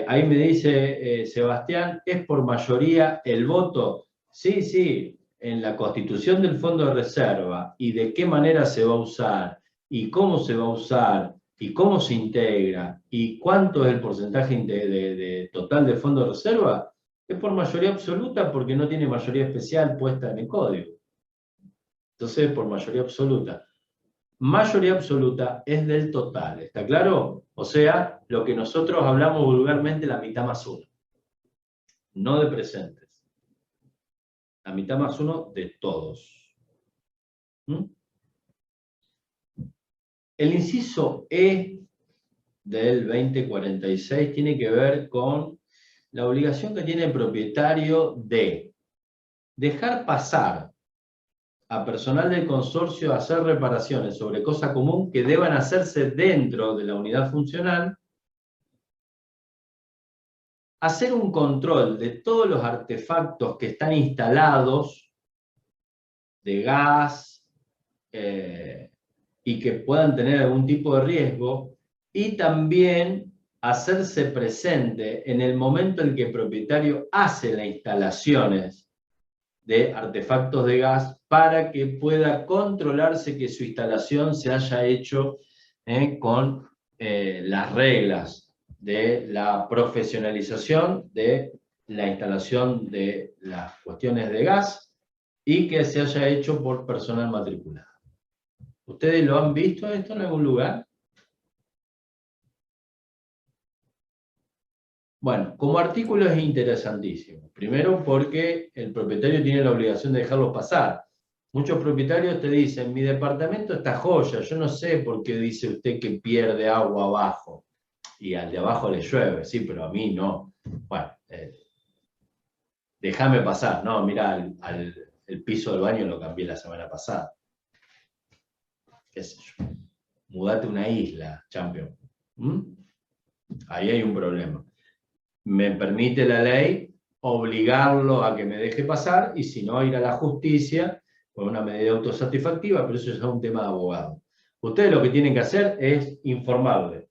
Ahí me dice Sebastián, ¿es por mayoría el voto? Sí, sí, en la constitución del fondo de reserva y de qué manera se va a usar, y cómo se va a usar, y cómo se integra, y cuánto es el porcentaje de total de fondo de reserva, es por mayoría absoluta porque no tiene mayoría especial puesta en el código. Entonces, por mayoría absoluta. Mayoría absoluta es del total, ¿está claro? O sea, lo que nosotros hablamos vulgarmente, la mitad más uno. No de presentes. La mitad más uno de todos. ¿Mm? El inciso E del 2046 tiene que ver con la obligación que tiene el propietario de dejar pasar a personal del consorcio a hacer reparaciones sobre cosa común que deban hacerse dentro de la unidad funcional, hacer un control de todos los artefactos que están instalados de gas y que puedan tener algún tipo de riesgo, y también hacerse presente en el momento en que el propietario hace las instalaciones de artefactos de gas para que pueda controlarse que su instalación se haya hecho con las reglas de la profesionalización de la instalación de las cuestiones de gas y que se haya hecho por personal matriculado. ¿Ustedes lo han visto esto en algún lugar? Bueno, como artículo es interesantísimo. Primero porque el propietario tiene la obligación de dejarlo pasar. Muchos propietarios te dicen, mi departamento está joya, yo no sé por qué dice usted que pierde agua abajo. Y al de abajo le llueve, sí, pero a mí no. Bueno, déjame pasar. No, mira, el piso del baño lo cambié la semana pasada. ¿Qué sé yo? Mudate a una isla, champion. Ahí hay un problema. Me permite la ley obligarlo a que me deje pasar, y si no, ir a la justicia con una medida autosatisfactiva, pero eso es un tema de abogado. Ustedes lo que tienen que hacer es informarle,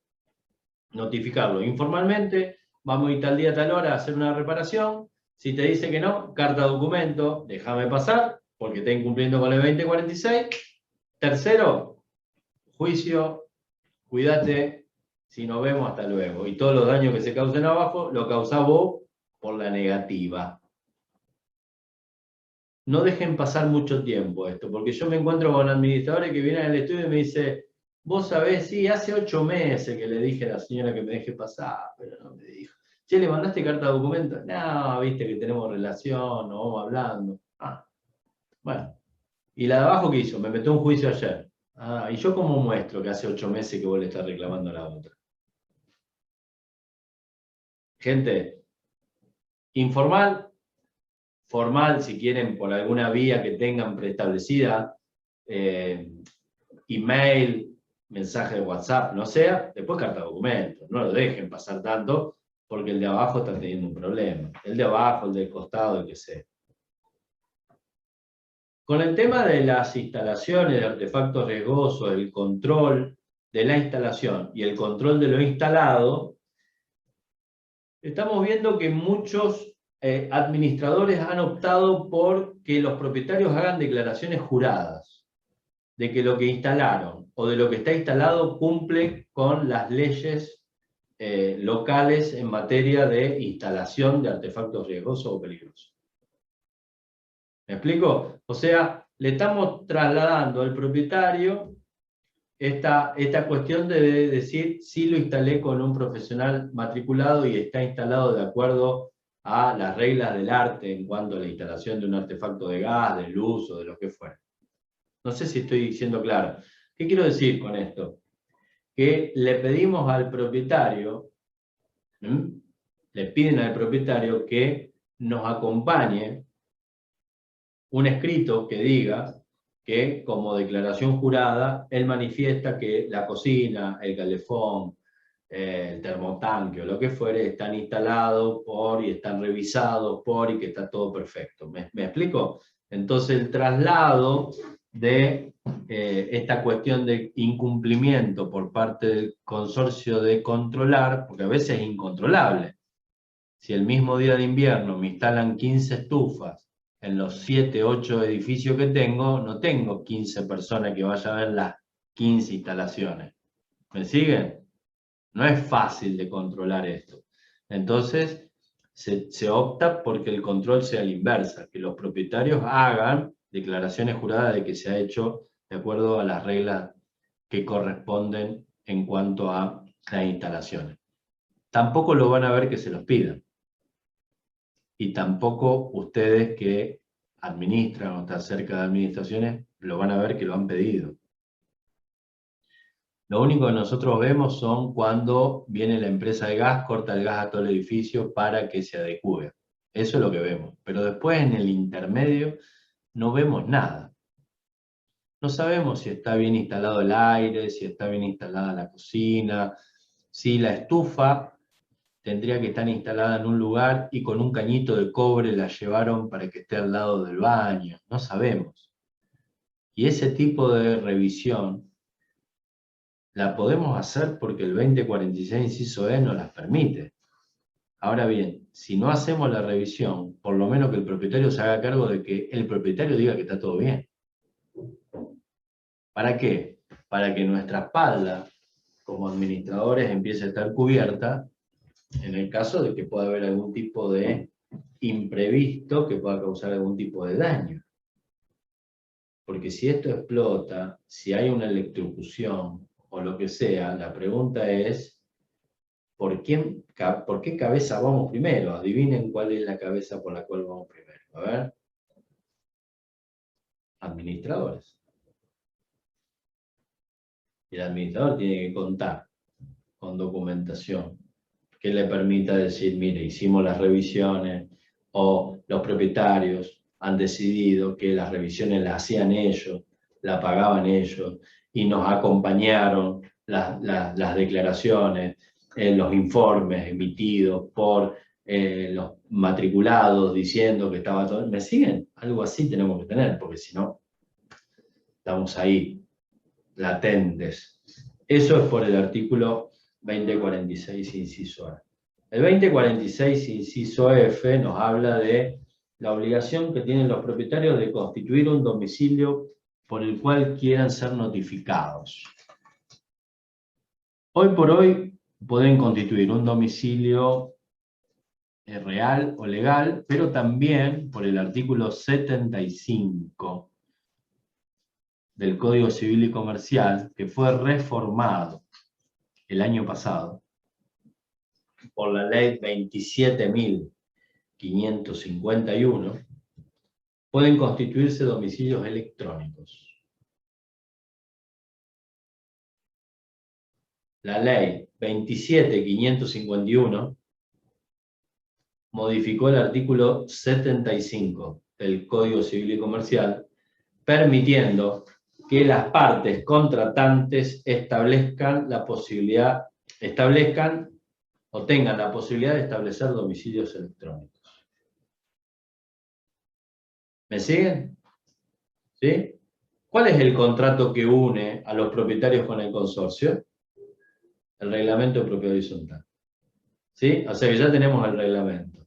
notificarlo informalmente, vamos a ir tal día, tal hora a hacer una reparación. Si te dice que no, carta documento, déjame pasar, porque está incumpliendo con el 2046. Tercero, juicio, cuídate. Si nos vemos, hasta luego. Y todos los daños que se causen abajo, lo causás vos por la negativa. No dejen pasar mucho tiempo esto, porque yo me encuentro con administradores que vienen al estudio y me dicen, vos sabés, sí, hace 8 meses que le dije a la señora que me deje pasar, pero no me dijo. Che, ¿le mandaste carta de documento? No, viste que tenemos relación, nos vamos hablando. Bueno. ¿Y la de abajo qué hizo? Me metió un juicio ayer. ¿Y yo cómo muestro que hace 8 meses que vos le estás reclamando a la otra? Gente, informal, formal, si quieren, por alguna vía que tengan preestablecida, email, mensaje de WhatsApp, no sea, después carta de documento. No lo dejen pasar tanto, porque el de abajo está teniendo un problema. El de abajo, el del costado, el que sea. Con el tema de las instalaciones de artefactos riesgosos, el control de la instalación y el control de lo instalado, estamos viendo que muchos administradores han optado por que los propietarios hagan declaraciones juradas de que lo que instalaron o de lo que está instalado cumple con las leyes locales en materia de instalación de artefactos riesgosos o peligrosos. ¿Me explico? O sea, le estamos trasladando al propietario esta cuestión de decir, sí lo instalé con un profesional matriculado y está instalado de acuerdo a las reglas del arte en cuanto a la instalación de un artefacto de gas, de luz o de lo que fuera. No sé si estoy siendo claro. ¿Qué quiero decir con esto? Que le pedimos al propietario, le piden al propietario que nos acompañe un escrito que diga que como declaración jurada, él manifiesta que la cocina, el calefón, el termotanque o lo que fuere, están instalados por y están revisados por y que está todo perfecto. ¿Me explico? Entonces el traslado de esta cuestión de incumplimiento por parte del consorcio de controlar, porque a veces es incontrolable. Si el mismo día de invierno me instalan 15 estufas en los 7, 8 edificios que tengo, no tengo 15 personas que vayan a ver las 15 instalaciones. ¿Me siguen? No es fácil de controlar esto. Entonces, se opta porque el control sea a la inversa, que los propietarios hagan declaraciones juradas de que se ha hecho de acuerdo a las reglas que corresponden en cuanto a las instalaciones. Tampoco lo van a ver que se los pidan. Y tampoco ustedes que administran o están cerca de administraciones, lo van a ver que lo han pedido. Lo único que nosotros vemos son cuando viene la empresa de gas, corta el gas a todo el edificio para que se adecue. Eso es lo que vemos. Pero después en el intermedio no vemos nada. No sabemos si está bien instalado el aire, si está bien instalada la cocina, si la estufa tendría que estar instalada en un lugar y con un cañito de cobre la llevaron para que esté al lado del baño. No sabemos. Y ese tipo de revisión la podemos hacer porque el 2046 inciso E nos las permite. Ahora bien, si no hacemos la revisión, por lo menos que el propietario se haga cargo de que el propietario diga que está todo bien. ¿Para qué? Para que nuestra espalda, como administradores, empiece a estar cubierta en el caso de que pueda haber algún tipo de imprevisto que pueda causar algún tipo de daño. Porque si esto explota, si hay una electrocución o lo que sea, la pregunta es, ¿por qué cabeza vamos primero? Adivinen cuál es la cabeza por la cual vamos primero. A ver. Administradores. Y el administrador tiene que contar con documentación que le permita decir, mire, hicimos las revisiones, o los propietarios han decidido que las revisiones las hacían ellos, la pagaban ellos, y nos acompañaron las declaraciones, los informes emitidos por los matriculados diciendo que estaba todo. ¿Me siguen? Algo así tenemos que tener, porque si no, estamos ahí, latentes. Eso es por el artículo 2046, inciso A. El 2046, inciso F, nos habla de la obligación que tienen los propietarios de constituir un domicilio por el cual quieran ser notificados. Hoy por hoy pueden constituir un domicilio real o legal, pero también por el artículo 75 del Código Civil y Comercial, que fue reformado el año pasado por la ley 27.551, pueden constituirse domicilios electrónicos. La ley 27.551 modificó el artículo 75 del Código Civil y Comercial, permitiendo que las partes contratantes establezcan o tengan la posibilidad de establecer domicilios electrónicos. ¿Me siguen? ¿Sí? ¿Cuál es el contrato que une a los propietarios con el consorcio? El reglamento de propiedad horizontal. ¿Sí? O sea que ya tenemos el reglamento.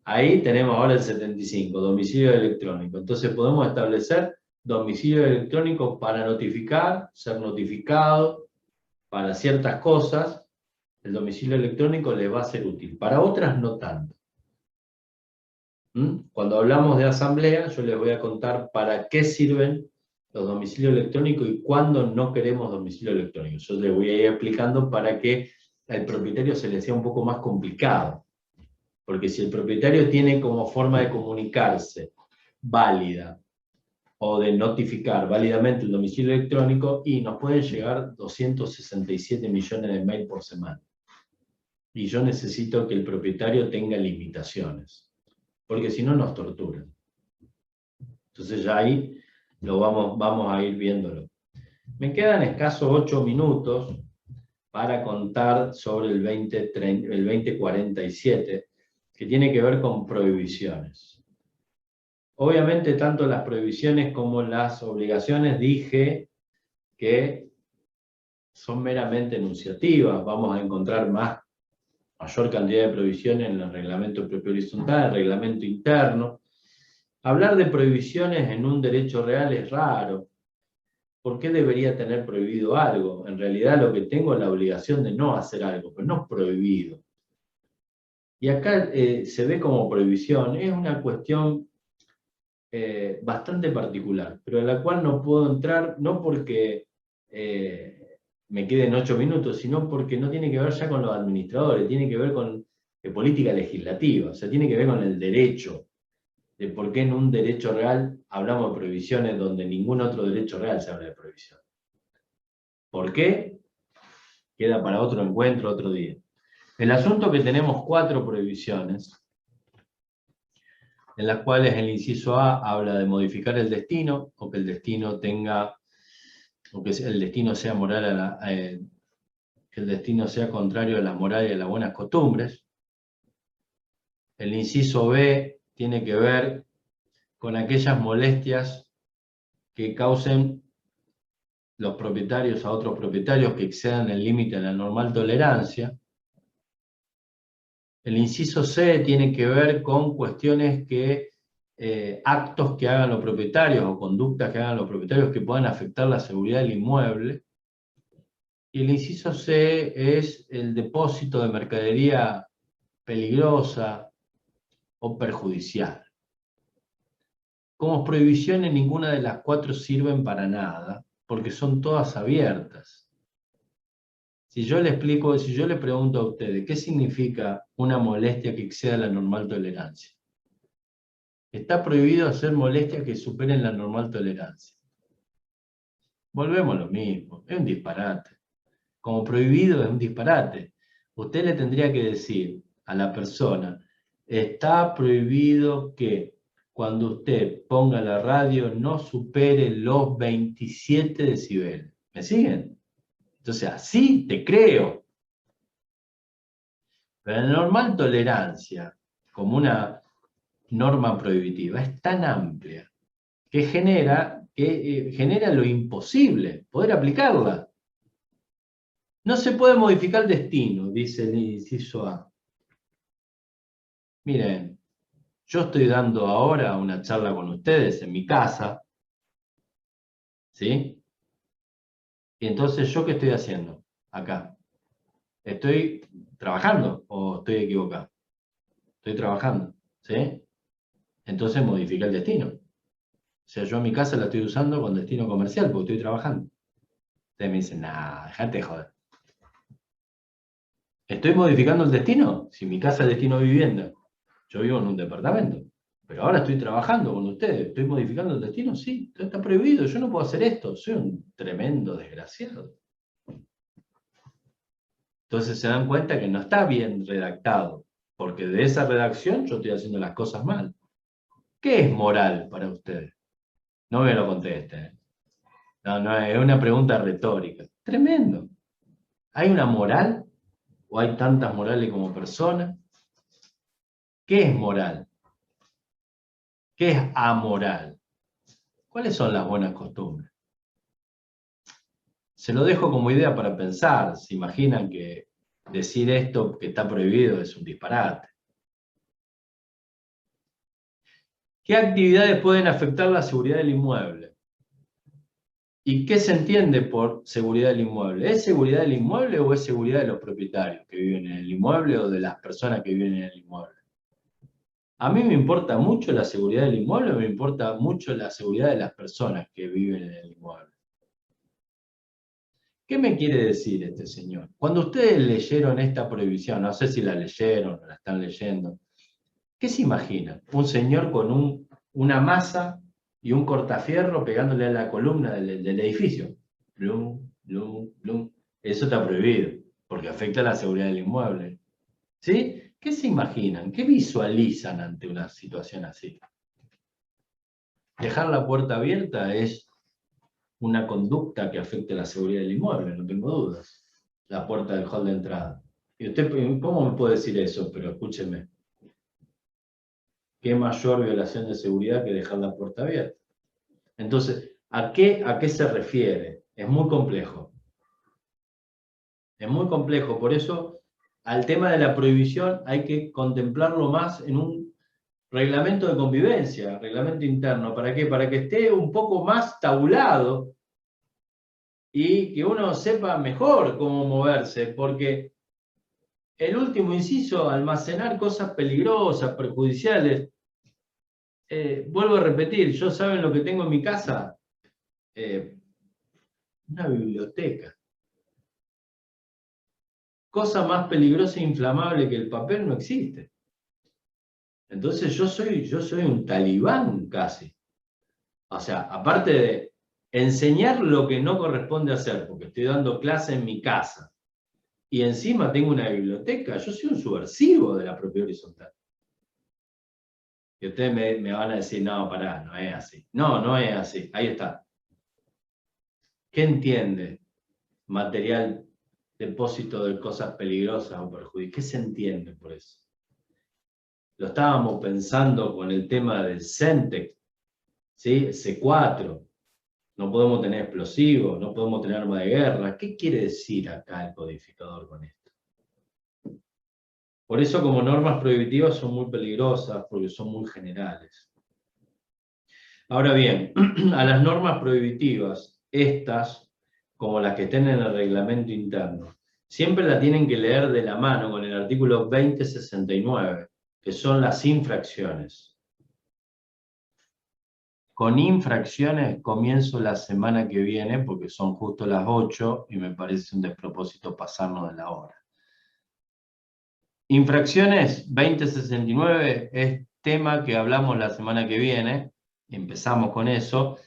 Ahí tenemos ahora el 75, domicilio electrónico. Entonces podemos establecer domicilio electrónico para notificar, ser notificado, para ciertas cosas. El domicilio electrónico les va a ser útil. Para otras no tanto. Cuando hablamos de asamblea, yo les voy a contar para qué sirven los domicilios electrónicos y cuándo no queremos domicilio electrónico. Yo les voy a ir explicando para que al propietario se le sea un poco más complicado. Porque si el propietario tiene como forma de comunicarse válida o de notificar válidamente un domicilio electrónico, y nos pueden llegar 267 millones de mails por semana. Y yo necesito que el propietario tenga limitaciones, porque si no nos torturan. Entonces ya ahí vamos a ir viéndolo. Me quedan escasos 8 minutos para contar sobre el 2047, que tiene que ver con prohibiciones. Obviamente, tanto las prohibiciones como las obligaciones dije que son meramente enunciativas. Vamos a encontrar mayor cantidad de prohibiciones en el reglamento propio horizontal, el reglamento interno. Hablar de prohibiciones en un derecho real es raro. ¿Por qué debería tener prohibido algo? En realidad lo que tengo es la obligación de no hacer algo, pero no prohibido. Y acá se ve como prohibición. Es una cuestión bastante particular, pero a la cual no puedo entrar, no porque me queden 8 minutos, sino porque no tiene que ver ya con los administradores, tiene que ver con política legislativa, o sea, tiene que ver con el derecho, de por qué en un derecho real hablamos de prohibiciones donde en ningún otro derecho real se habla de prohibición. ¿Por qué? Queda para otro encuentro, otro día. El asunto es que tenemos 4 prohibiciones, en las cuales el inciso A habla de modificar el destino, o que el destino tenga, o que el destino sea moral que el destino sea contrario a la moral y a las buenas costumbres. El inciso B tiene que ver con aquellas molestias que causen los propietarios a otros propietarios que excedan el límite de la normal tolerancia. El inciso C tiene que ver con cuestiones que, actos que hagan los propietarios o conductas que hagan los propietarios que puedan afectar la seguridad del inmueble. Y el inciso C es el depósito de mercadería peligrosa o perjudicial. Como prohibiciones, ninguna de las 4 sirven para nada, porque son todas abiertas. Si yo le explico, si yo le pregunto a ustedes, ¿qué significa una molestia que exceda la normal tolerancia? Está prohibido hacer molestias que superen la normal tolerancia. Volvemos a lo mismo, es un disparate. Como prohibido es un disparate. Usted le tendría que decir a la persona, está prohibido que cuando usted ponga la radio no supere los 27 decibeles. ¿Me siguen? Entonces, así te creo. Pero la normal tolerancia, como una norma prohibitiva, es tan amplia que genera lo imposible, poder aplicarla. No se puede modificar el destino, dice el inciso A. Miren, yo estoy dando ahora una charla con ustedes en mi casa, ¿sí? Y entonces, ¿yo qué estoy haciendo acá? ¿Estoy trabajando o estoy equivocado? Estoy trabajando, ¿sí? Entonces modifica el destino. O sea, yo mi casa la estoy usando con destino comercial porque estoy trabajando. Ustedes me dicen, nah, dejate de joder. ¿Estoy modificando el destino? Si mi casa es destino vivienda, yo vivo en un departamento. Pero ahora estoy trabajando con ustedes. ¿Estoy modificando el destino? Sí, está prohibido. Yo no puedo hacer esto. Soy un tremendo desgraciado. Entonces se dan cuenta que no está bien redactado. Porque de esa redacción yo estoy haciendo las cosas mal. ¿Qué es moral para ustedes? No me lo contesten. No, es una pregunta retórica. Tremendo. ¿Hay una moral? ¿O hay tantas morales como personas? ¿Qué es moral? ¿Qué es amoral? ¿Cuáles son las buenas costumbres? Se lo dejo como idea para pensar. ¿Se imaginan que decir esto que está prohibido es un disparate? ¿Qué actividades pueden afectar la seguridad del inmueble? ¿Y qué se entiende por seguridad del inmueble? ¿Es seguridad del inmueble o es seguridad de los propietarios que viven en el inmueble o de las personas que viven en el inmueble? A mí me importa mucho la seguridad del inmueble, me importa mucho la seguridad de las personas que viven en el inmueble. ¿Qué me quiere decir este señor? Cuando ustedes leyeron esta prohibición, no sé si la leyeron o la están leyendo, ¿qué se imaginan? Un señor con una masa y un cortafierro pegándole a la columna del edificio. Blum, blum, blum. Eso está prohibido, porque afecta a la seguridad del inmueble. ¿Sí? ¿Qué se imaginan? ¿Qué visualizan ante una situación así? Dejar la puerta abierta es una conducta que afecte la seguridad del inmueble, no tengo dudas. La puerta del hall de entrada. ¿Y usted cómo me puede decir eso? Pero escúcheme. ¿Qué mayor violación de seguridad que dejar la puerta abierta? Entonces, ¿a qué se refiere? Es muy complejo. Es muy complejo, por eso al tema de la prohibición hay que contemplarlo más en un reglamento de convivencia, reglamento interno. ¿Para qué? Para que esté un poco más tabulado y que uno sepa mejor cómo moverse, porque el último inciso, almacenar cosas peligrosas, perjudiciales. Vuelvo a repetir, yo saben lo que tengo en mi casa, una biblioteca. Cosa más peligrosa e inflamable que el papel no existe. Entonces yo soy un talibán casi. O sea, aparte de enseñar lo que no corresponde hacer, porque estoy dando clase en mi casa, y encima tengo una biblioteca, yo soy un subversivo de la propiedad horizontal. Y ustedes me van a decir, no, pará, no es así. No, no es así. Ahí está. ¿Qué entiende material, depósito de cosas peligrosas o perjudiciales? ¿Qué se entiende por eso? Lo estábamos pensando con el tema del CENTEC, ¿sí? C4. No podemos tener explosivos, no podemos tener arma de guerra. ¿Qué quiere decir acá el codificador con esto? Por eso como normas prohibitivas son muy peligrosas, porque son muy generales. Ahora bien, a las normas prohibitivas, estas, como las que estén en el reglamento interno, siempre la tienen que leer de la mano con el artículo 2069, que son las infracciones. Con infracciones comienzo la semana que viene, porque son justo las 8 y me parece un despropósito pasarnos de la hora. Infracciones 2069 es tema que hablamos la semana que viene, empezamos con eso,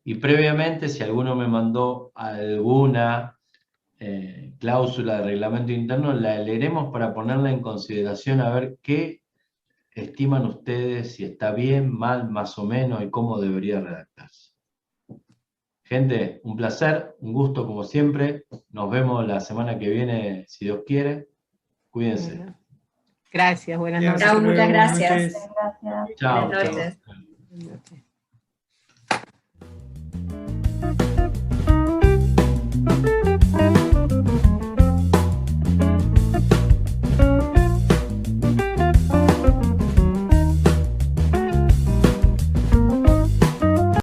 y previamente si alguno me mandó alguna cláusula de reglamento interno, la leeremos para ponerla en consideración a ver qué estiman ustedes, si está bien, mal, más o menos, y cómo debería redactarse. Gente, un placer, un gusto como siempre, nos vemos la semana que viene, si Dios quiere, cuídense. Bueno. Gracias, buenas Ya, noches. Chao, muchas buenas gracias. noches. Gracias. Chao, Buenas chao. noches. Buenas noches.